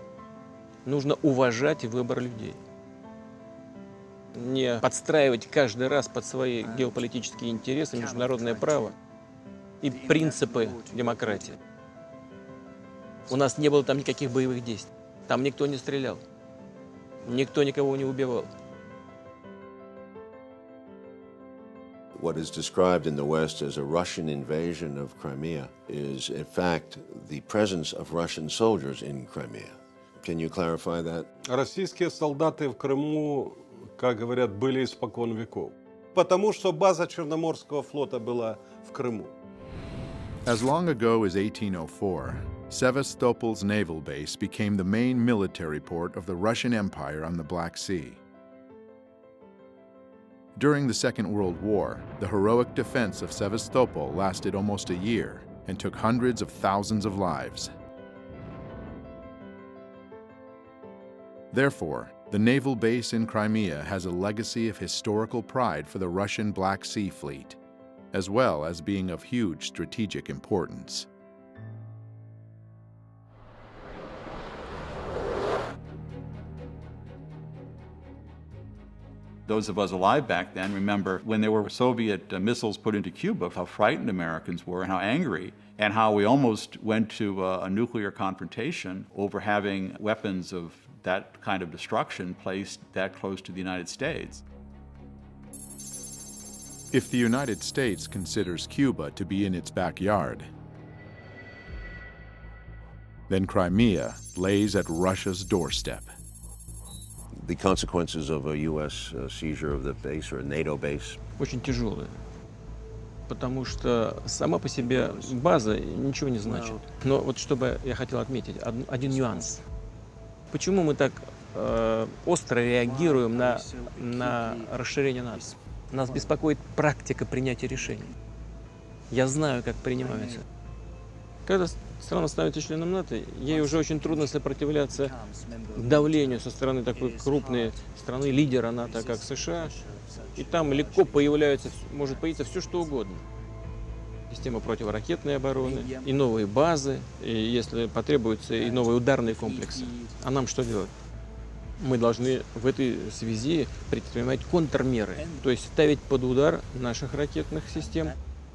Нужно уважать выбор людей. Не подстраивать каждый раз под свои геополитические интересы, международное право и принципы демократии. У нас не было там никаких боевых действий. Там никто не стрелял. Никто никого не убивал. What is described in the West as a Russian invasion of Crimea is, in fact, the presence of Russian soldiers in Crimea. Can you clarify that? Российские солдаты в Крыму, как говорят, были испокон веков. Потому что база Черноморского флота была в Крыму. As long ago as 1804, Sevastopol's naval base became the main military port of the Russian Empire on the Black Sea. During the Second World War, the heroic defense of Sevastopol lasted almost a year and took hundreds of thousands of lives. Therefore, the naval base in Crimea has a legacy of historical pride for the Russian Black Sea Fleet, as well as being of huge strategic importance. Those of us alive back then remember when there were Soviet missiles put into Cuba, how frightened Americans were and how angry, and how we almost went to a nuclear confrontation over having weapons of that kind of destruction placed that close to the United States. If the United States considers Cuba to be in its backyard, then Crimea lays at Russia's doorstep. The consequences of a U.S. seizure of the base or a NATO base? Очень тяжелые. Потому что сама по себе база ничего не значит. Но вот чтобы я хотел отметить один нюанс. Почему мы так остро реагируем на расширение НАТО? Нас беспокоит практика принятия решений. Я знаю, как принимаются. Когда страна становится членом НАТО, ей уже очень трудно сопротивляться давлению со стороны такой крупной страны, лидера НАТО, как США. И там легко может появиться все, что угодно. Система противоракетной обороны, и новые базы, и, если потребуется, и новые ударные комплексы. А нам что делать? Мы должны в этой связи предпринимать контрмеры, то есть ставить под удар наших ракетных систем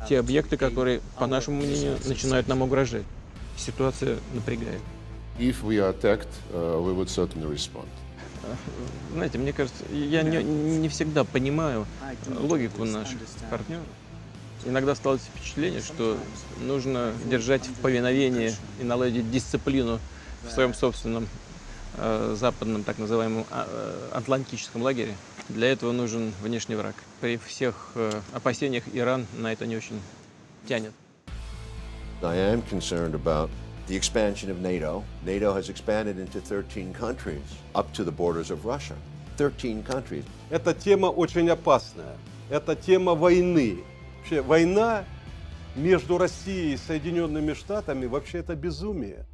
те объекты, которые, по нашему мнению, начинают нам угрожать. Ситуация напрягает. If we are attacked, we would certainly respond. Знаете, мне кажется, я не всегда понимаю логику наших партнеров. Иногда складывается впечатление, что нужно держать в повиновении и наладить дисциплину в своем собственном западном, так называемом, атлантическом лагере. Для этого нужен внешний враг. При всех опасениях Иран на это не очень тянет. I am concerned about the expansion of NATO. NATO has expanded into 13 countries, up to the borders of Russia. 13 countries. Эта тема очень опасная. Это тема войны. Вообще, война между Россией и Соединенными Штатами вообще это безумие.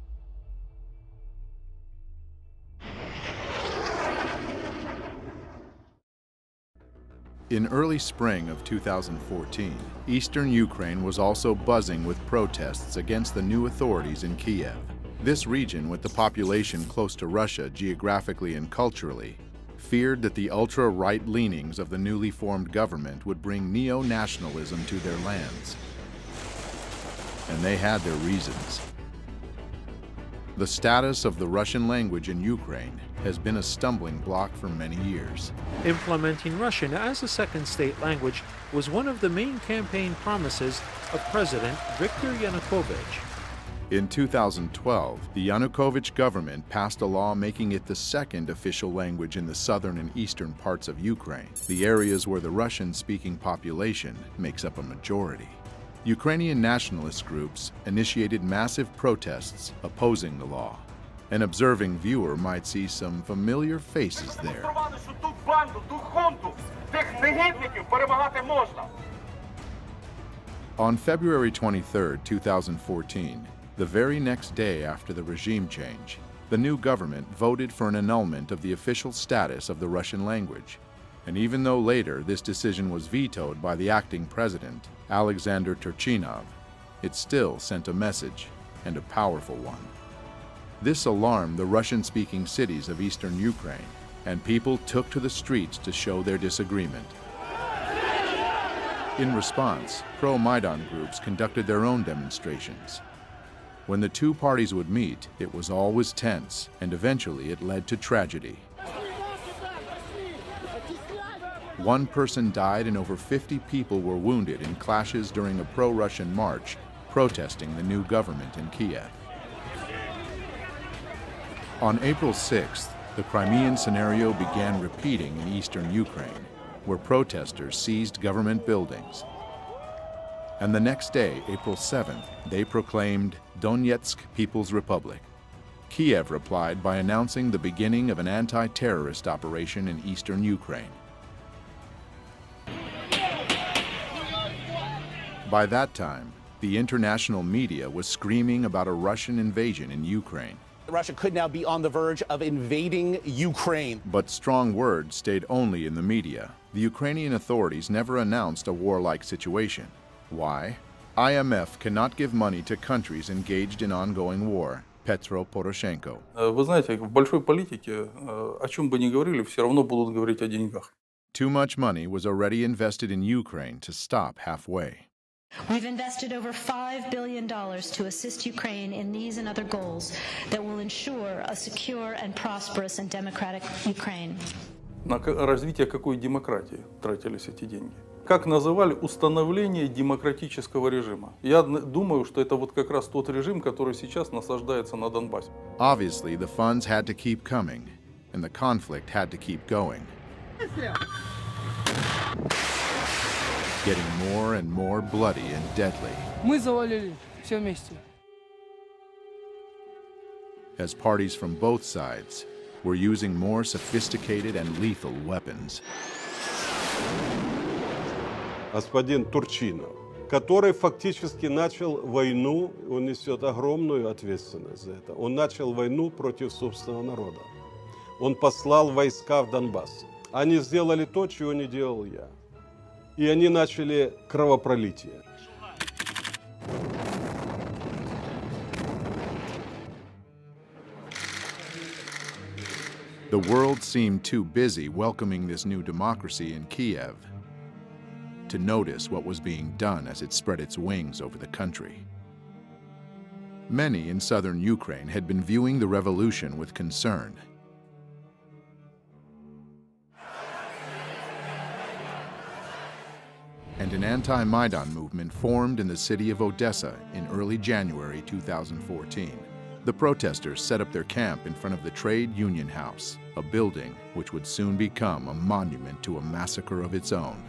In early spring of 2014, eastern Ukraine was also buzzing with protests against the new authorities in Kiev. This region, with the population close to Russia geographically and culturally, feared that the ultra-right leanings of the newly formed government would bring neo-nationalism to their lands. And they had their reasons. The status of the Russian language in Ukraine has been a stumbling block for many years. Implementing Russian as a second state language was one of the main campaign promises of President Viktor Yanukovych. In 2012, the Yanukovych government passed a law making it the second official language in the southern and eastern parts of Ukraine, the areas where the Russian-speaking population makes up a majority. Ukrainian nationalist groups initiated massive protests opposing the law. An observing viewer might see some familiar faces there. On February 23, 2014, the very next day after the regime change, the new government voted for an annulment of the official status of the Russian language. And even though later this decision was vetoed by the acting president, Alexander Turchinov, it still sent a message, and a powerful one. This alarmed the Russian-speaking cities of eastern Ukraine, and people took to the streets to show their disagreement. In response, pro-Maidan groups conducted their own demonstrations. When the two parties would meet, it was always tense, and eventually it led to tragedy. One person died and over 50 people were wounded in clashes during a pro-Russian march protesting the new government in Kiev. On April 6th, the Crimean scenario began repeating in eastern Ukraine, where protesters seized government buildings. And the next day, April 7th, they proclaimed Donetsk People's Republic. Kiev replied by announcing the beginning of an anti-terrorist operation in eastern Ukraine. By that time, the international media was screaming about a Russian invasion in Ukraine. Russia could now be on the verge of invading Ukraine. But strong words stayed only in the media. The Ukrainian authorities never announced a warlike situation. Why? IMF cannot give money to countries engaged in ongoing war. Petro Poroshenko. Вы знаете, в большой политике, о чем бы ни говорили, все равно будут говорить о деньгах. too much money was already invested in Ukraine to stop halfway. We've invested over $5 billion to assist Ukraine in these and other goals that will ensure a secure and prosperous and democratic Ukraine. На развитие какой демократии тратились эти деньги? Как называли установление демократического режима? Я думаю, что это вот как раз тот режим, который сейчас насаждается на Донбассе. Obviously, the funds had to keep coming, and the conflict had to keep going, getting more and more bloody and deadly. Мы завалили все вместе. As parties from both sides were using more sophisticated and lethal weapons. Господин Турчинов, который фактически начал войну, он несет огромную ответственность за это. Он начал войну против собственного народа. Он послал войска в Донбасс. Они сделали то, чего не делал я. И они начали кровопролитие. The world seemed too busy welcoming this new democracy in Kiev to notice what was being done as it spread its wings over the country. Many in southern Ukraine had been viewing the revolution with concern. And an anti-Maidan movement formed in the city of Odessa in early January 2014. The protesters set up their camp in front of the Trade Union House, a building which would soon become a monument to a massacre of its own.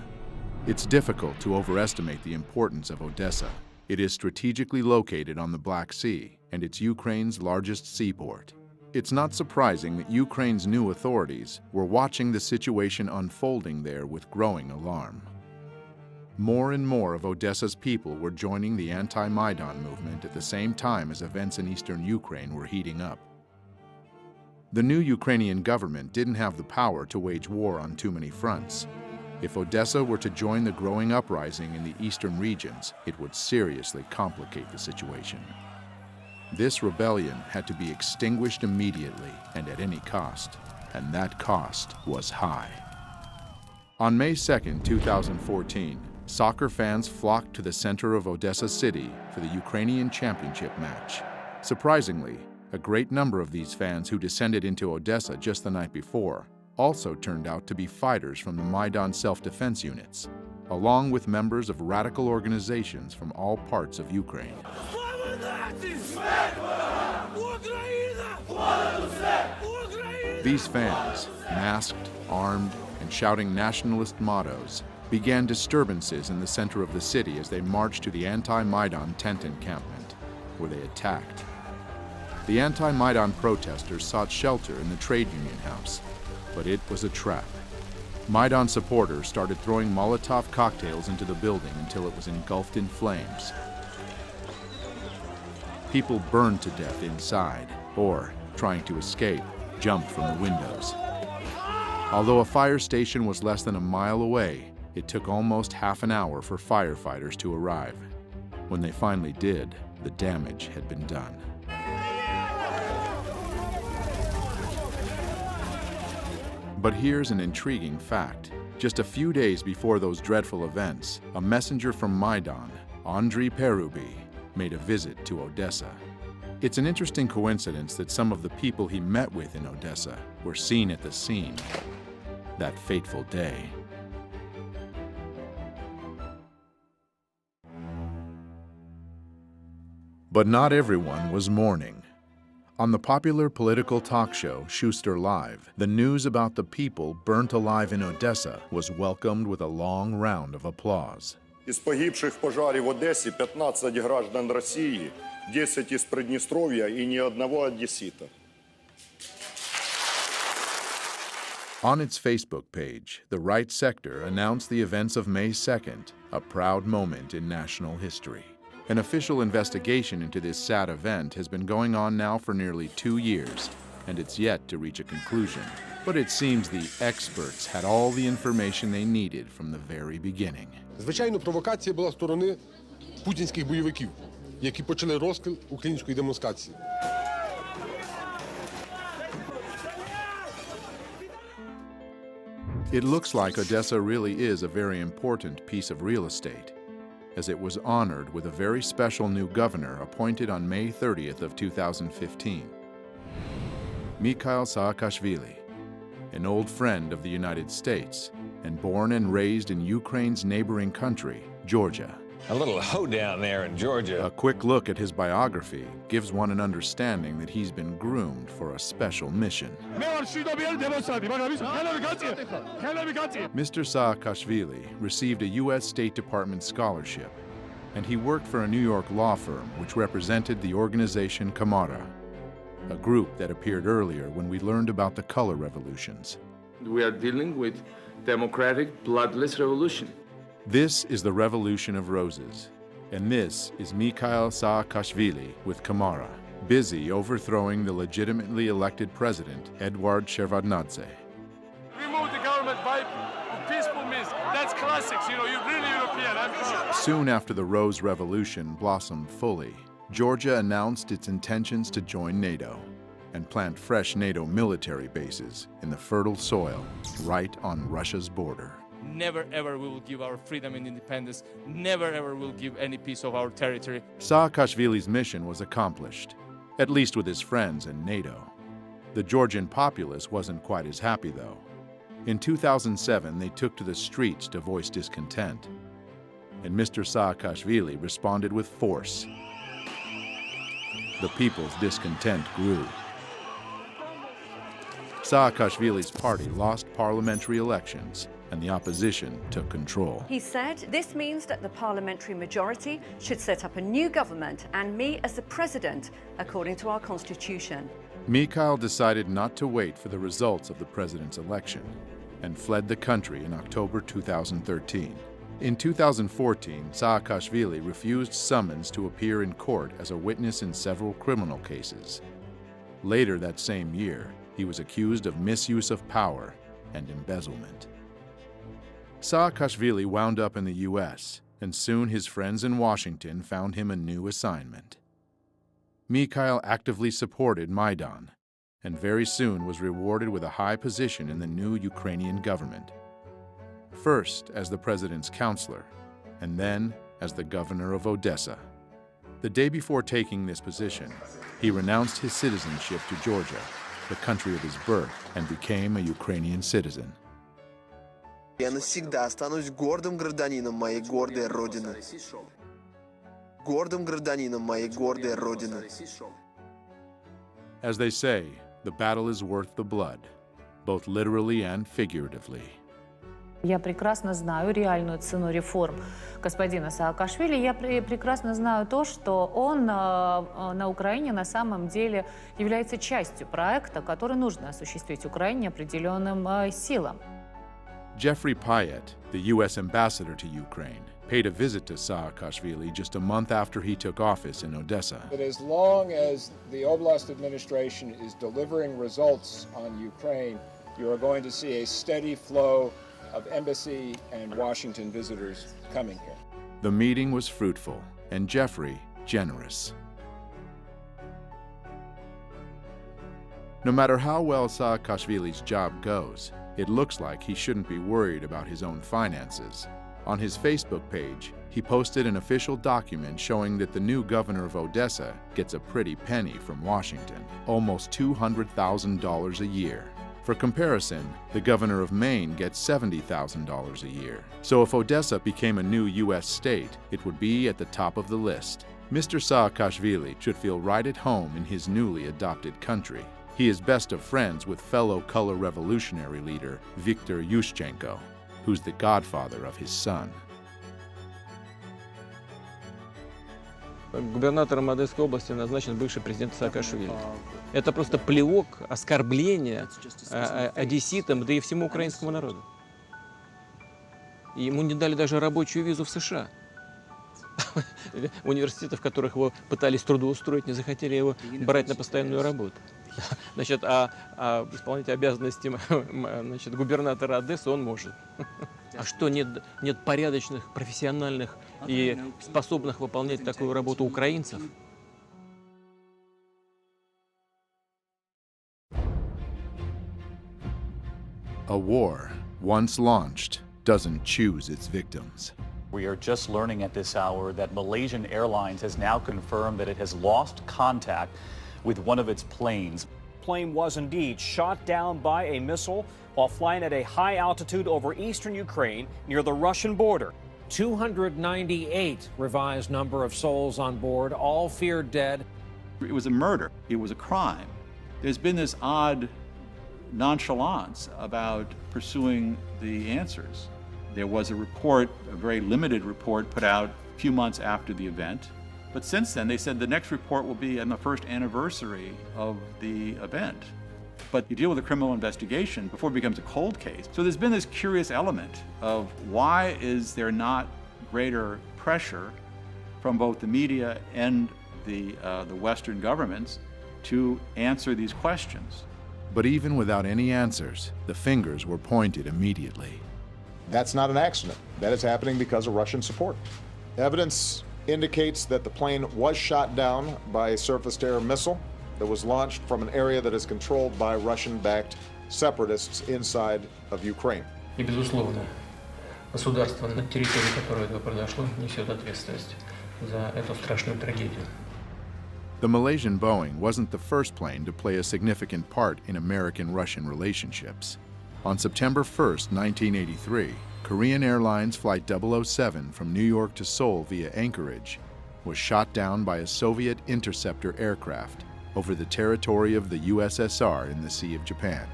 It's difficult to overestimate the importance of Odessa. It is strategically located on the Black Sea, and it's Ukraine's largest seaport. It's not surprising that Ukraine's new authorities were watching the situation unfolding there with growing alarm. More and more of Odessa's people were joining the anti-Maidan movement at the same time as events in eastern Ukraine were heating up. The new Ukrainian government didn't have the power to wage war on too many fronts. If Odessa were to join the growing uprising in the eastern regions, it would seriously complicate the situation. This rebellion had to be extinguished immediately and at any cost, and that cost was high. On May 2, 2014, soccer fans flocked to the center of Odessa City for the Ukrainian championship match. Surprisingly, a great number of these fans who descended into Odessa just the night before also turned out to be fighters from the Maidan self-defense units, along with members of radical organizations from all parts of Ukraine. These fans, masked, armed, and shouting nationalist mottos, began disturbances in the center of the city as they marched to the anti-Maidan tent encampment, where they attacked. The anti-Maidan protesters sought shelter in the Trade Union House, but it was a trap. Maidan supporters started throwing Molotov cocktails into the building until it was engulfed in flames. People burned to death inside, or, trying to escape, jumped from the windows. Although a fire station was less than a mile away, it took almost half an hour for firefighters to arrive. When they finally did, the damage had been done. But here's an intriguing fact. Just a few days before those dreadful events, a messenger from Maidan, Andriy Perubi, made a visit to Odessa. It's an interesting coincidence that some of the people he met with in Odessa were seen at the scene that fateful day. But not everyone was mourning. On the popular political talk show Schuster Live, the news about the people burnt alive in Odessa was welcomed with a long round of applause. Із погибших в пожарі в Одесі 15 граждан Росії, 10 із Придністров'я і ні одного одесита. On its Facebook page, the Right Sector announced the events of May 2nd, a proud moment in national history. An official investigation into this sad event has been going on now for nearly 2 years, and it's yet to reach a conclusion. But it seems the experts had all the information they needed from the very beginning. Звичайно, провокація була з сторони путінських бойовиків, які почали розкол української демонстрації. It looks like Odessa really is a very important piece of real estate, as it was honored with a very special new governor appointed on May 30th of 2015. Mikhail Saakashvili, an old friend of the United States and born and raised in Ukraine's neighboring country, Georgia. A little hoedown there in Georgia. A quick look at his biography gives one an understanding that he's been groomed for a special mission. Mr. Saakashvili received a U.S. State Department scholarship, and he worked for a New York law firm which represented the organization Kamara, a group that appeared earlier when we learned about the color revolutions. We are dealing with democratic, bloodless revolution. This is the Revolution of Roses, and this is Mikhail Saakashvili with Kamara, busy overthrowing the legitimately elected president, Eduard Shevardnadze. Remove the government by peaceful means. That's classics, you know, you're really European, I'm proud. Soon after the Rose Revolution blossomed fully, Georgia announced its intentions to join NATO and plant fresh NATO military bases in the fertile soil right on Russia's border. Never ever we will give our freedom and independence. Never ever will give any piece of our territory. Saakashvili's mission was accomplished, at least with his friends and NATO. The Georgian populace wasn't quite as happy, though. In 2007, they took to the streets to voice discontent, and Mr. Saakashvili responded with force. The people's discontent grew. Saakashvili's party lost parliamentary elections, and the opposition took control. He said this means that the parliamentary majority should set up a new government and me as the president, according to our constitution. Mikhail decided not to wait for the results of the president's election and fled the country in October 2013. In 2014, Saakashvili refused summons to appear in court as a witness in several criminal cases. Later that same year, he was accused of misuse of power and embezzlement. Saakashvili wound up in the U.S., and soon his friends in Washington found him a new assignment. Mikhail actively supported Maidan, and very soon was rewarded with a high position in the new Ukrainian government. First as the president's counselor, and then as the governor of Odessa. The day before taking this position, he renounced his citizenship to Georgia, the country of his birth, and became a Ukrainian citizen. Я навсегда останусь гордым гражданином моей гордой родины. Гордым гражданином моей гордой родины. As they say, the battle is worth the blood, both literally and figuratively. Я прекрасно знаю реальную цену реформ господина Саакашвили. Я прекрасно знаю то, что он на Украине на самом деле является частью проекта, который нужно осуществить Украине определенным силам. Jeffrey Payet, the U.S. ambassador to Ukraine, paid a visit to Saakashvili just a month after he took office in Odessa. But as long as the Oblast administration is delivering results on Ukraine, you are going to see a steady flow of embassy and Washington visitors coming here. The meeting was fruitful, and Jeffrey generous. No matter how well Saakashvili's job goes, it looks like he shouldn't be worried about his own finances. On his Facebook page, he posted an official document showing that the new governor of Odessa gets a pretty penny from Washington, almost $200,000 a year. For comparison, the governor of Maine gets $70,000 a year. So if Odessa became a new U.S. state, it would be at the top of the list. Mr. Saakashvili should feel right at home in his newly adopted country. He is best of friends with fellow color revolutionary leader Viktor Yushchenko, who's the godfather of his son. Губернатором Одесской области назначен бывший президент Саакашвили. Это просто плевок, оскорбление одесситам, да и всему украинскому народу. Ему не дали даже рабочую визу в США. Университеты, в которых его пытались трудоустроить, не захотели его брать на постоянную работу. Значит, исполнять обязанности губернатора Одессы он может. А что, нет порядочных, профессиональных и способных выполнять такую работу украинцев? A war once launched, doesn't choose its victims. We are just learning at this hour that Malaysian Airlines has now confirmed that it has lost contact with one of its planes. Plane was indeed shot down by a missile while flying at a high altitude over eastern Ukraine near the Russian border. 298 revised number of souls on board, all feared dead. It was a murder. It was a crime. There's been this odd nonchalance about pursuing the answers. There was a report, a very limited report, put out a few months after the event. But since then, they said the next report will be on the first anniversary of the event. But you deal with a criminal investigation before it becomes a cold case. So there's been this curious element of why is there not greater pressure from both the media and the Western governments to answer these questions. But even without any answers, the fingers were pointed immediately. That's not an accident. That is happening because of Russian support. Evidence indicates that the plane was shot down by a surface-to-air missile that was launched from an area that is controlled by Russian-backed separatists inside of Ukraine. И, безусловно, государство, на территории которого это произошло, несет ответственность за эту страшную трагедию. The Malaysian Boeing wasn't the first plane to play a significant part in American-Russian relationships. On September 1st, 1983, Korean Airlines Flight 007 from New York to Seoul via Anchorage was shot down by a Soviet interceptor aircraft over the territory of the USSR in the Sea of Japan.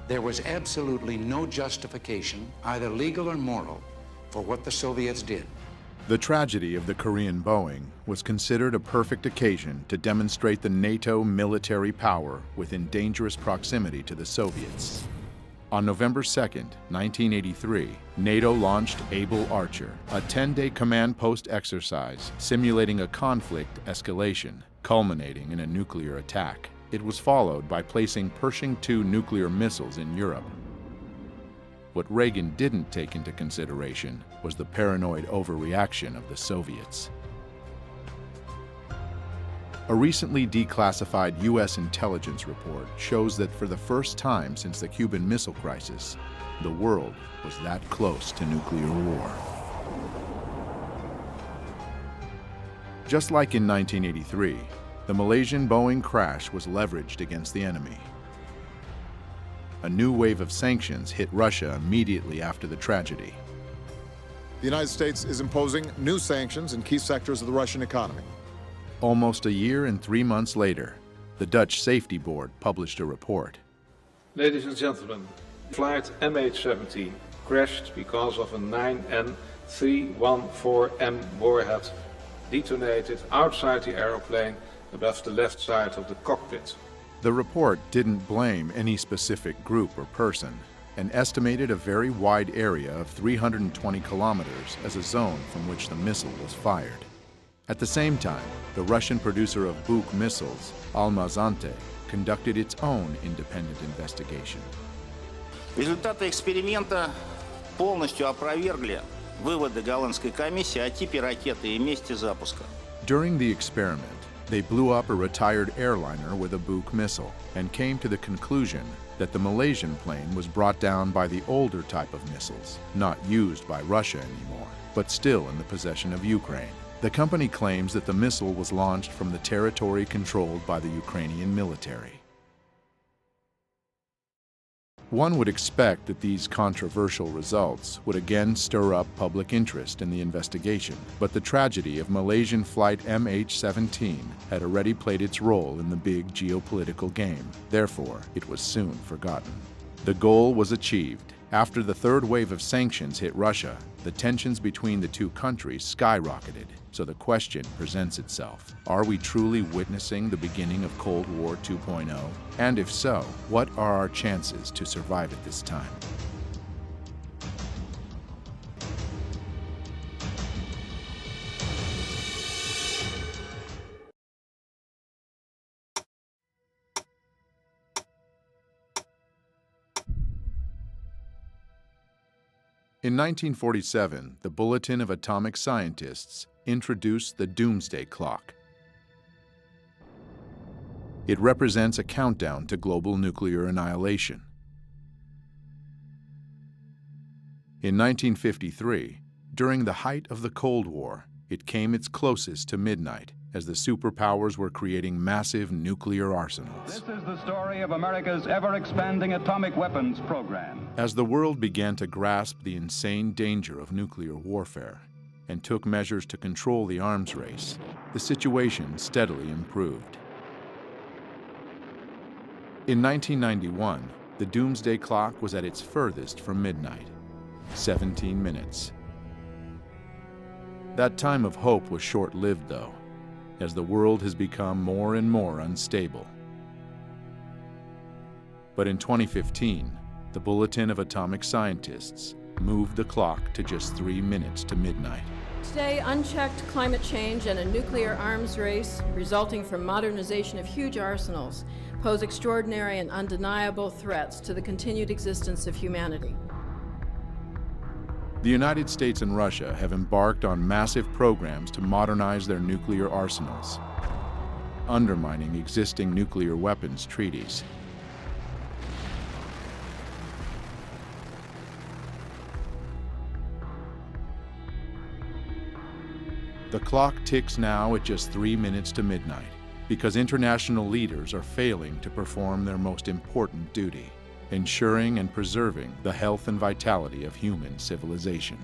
There was absolutely no justification, either legal or moral, for what the Soviets did. The tragedy of the Korean Boeing was considered a perfect occasion to demonstrate the NATO military power within dangerous proximity to the Soviets. On November 2nd, 1983, NATO launched Able Archer, a 10-day command post exercise simulating a conflict escalation, culminating in a nuclear attack. It was followed by placing Pershing II nuclear missiles in Europe. What Reagan didn't take into consideration was the paranoid overreaction of the Soviets. A recently declassified U.S. intelligence report shows that for the first time since the Cuban Missile Crisis, the world was that close to nuclear war. Just like in 1983, the Malaysian Boeing crash was leveraged against the enemy. A new wave of sanctions hit Russia immediately after the tragedy. The United States is imposing new sanctions in key sectors of the Russian economy. Almost a year and 3 months later, the Dutch Safety Board published a report. Ladies and gentlemen, flight MH17 crashed because of a 9N314M warhead detonated outside the aeroplane above the left side of the cockpit. The report didn't blame any specific group or person and estimated a very wide area of 320 kilometers as a zone from which the missile was fired. At the same time, the Russian producer of Buk missiles, Almaz-Antey, conducted its own independent investigation. Результаты эксперимента полностью опровергли выводы голландской комиссии о типе ракеты и месте запуска. During the experiment, they blew up a retired airliner with a Buk missile and came to the conclusion that the Malaysian plane was brought down by the older type of missiles, not used by Russia anymore, but still in the possession of Ukraine. The company claims that the missile was launched from the territory controlled by the Ukrainian military. One would expect that these controversial results would again stir up public interest in the investigation, but the tragedy of Malaysian flight MH17 had already played its role in the big geopolitical game. Therefore, it was soon forgotten. The goal was achieved. After the third wave of sanctions hit Russia, the tensions between the two countries skyrocketed. So the question presents itself: are we truly witnessing the beginning of Cold War 2.0? And if so, what are our chances to survive at this time? In 1947, the Bulletin of Atomic Scientists introduced the Doomsday Clock. It represents a countdown to global nuclear annihilation. In 1953, during the height of the Cold War, it came its closest to midnight as the superpowers were creating massive nuclear arsenals. This is the story of America's ever-expanding atomic weapons program. As the world began to grasp the insane danger of nuclear warfare and took measures to control the arms race, the situation steadily improved. In 1991, the doomsday clock was at its furthest from midnight, 17 minutes. That time of hope was short-lived, though, as the world has become more and more unstable. But in 2015, the Bulletin of Atomic Scientists moved the clock to just 3 minutes to midnight. Today, unchecked climate change and a nuclear arms race resulting from modernization of huge arsenals pose extraordinary and undeniable threats to the continued existence of humanity. The United States and Russia have embarked on massive programs to modernize their nuclear arsenals, undermining existing nuclear weapons treaties. The clock ticks now at just 3 minutes to midnight because international leaders are failing to perform their most important duty, ensuring and preserving the health and vitality of human civilization.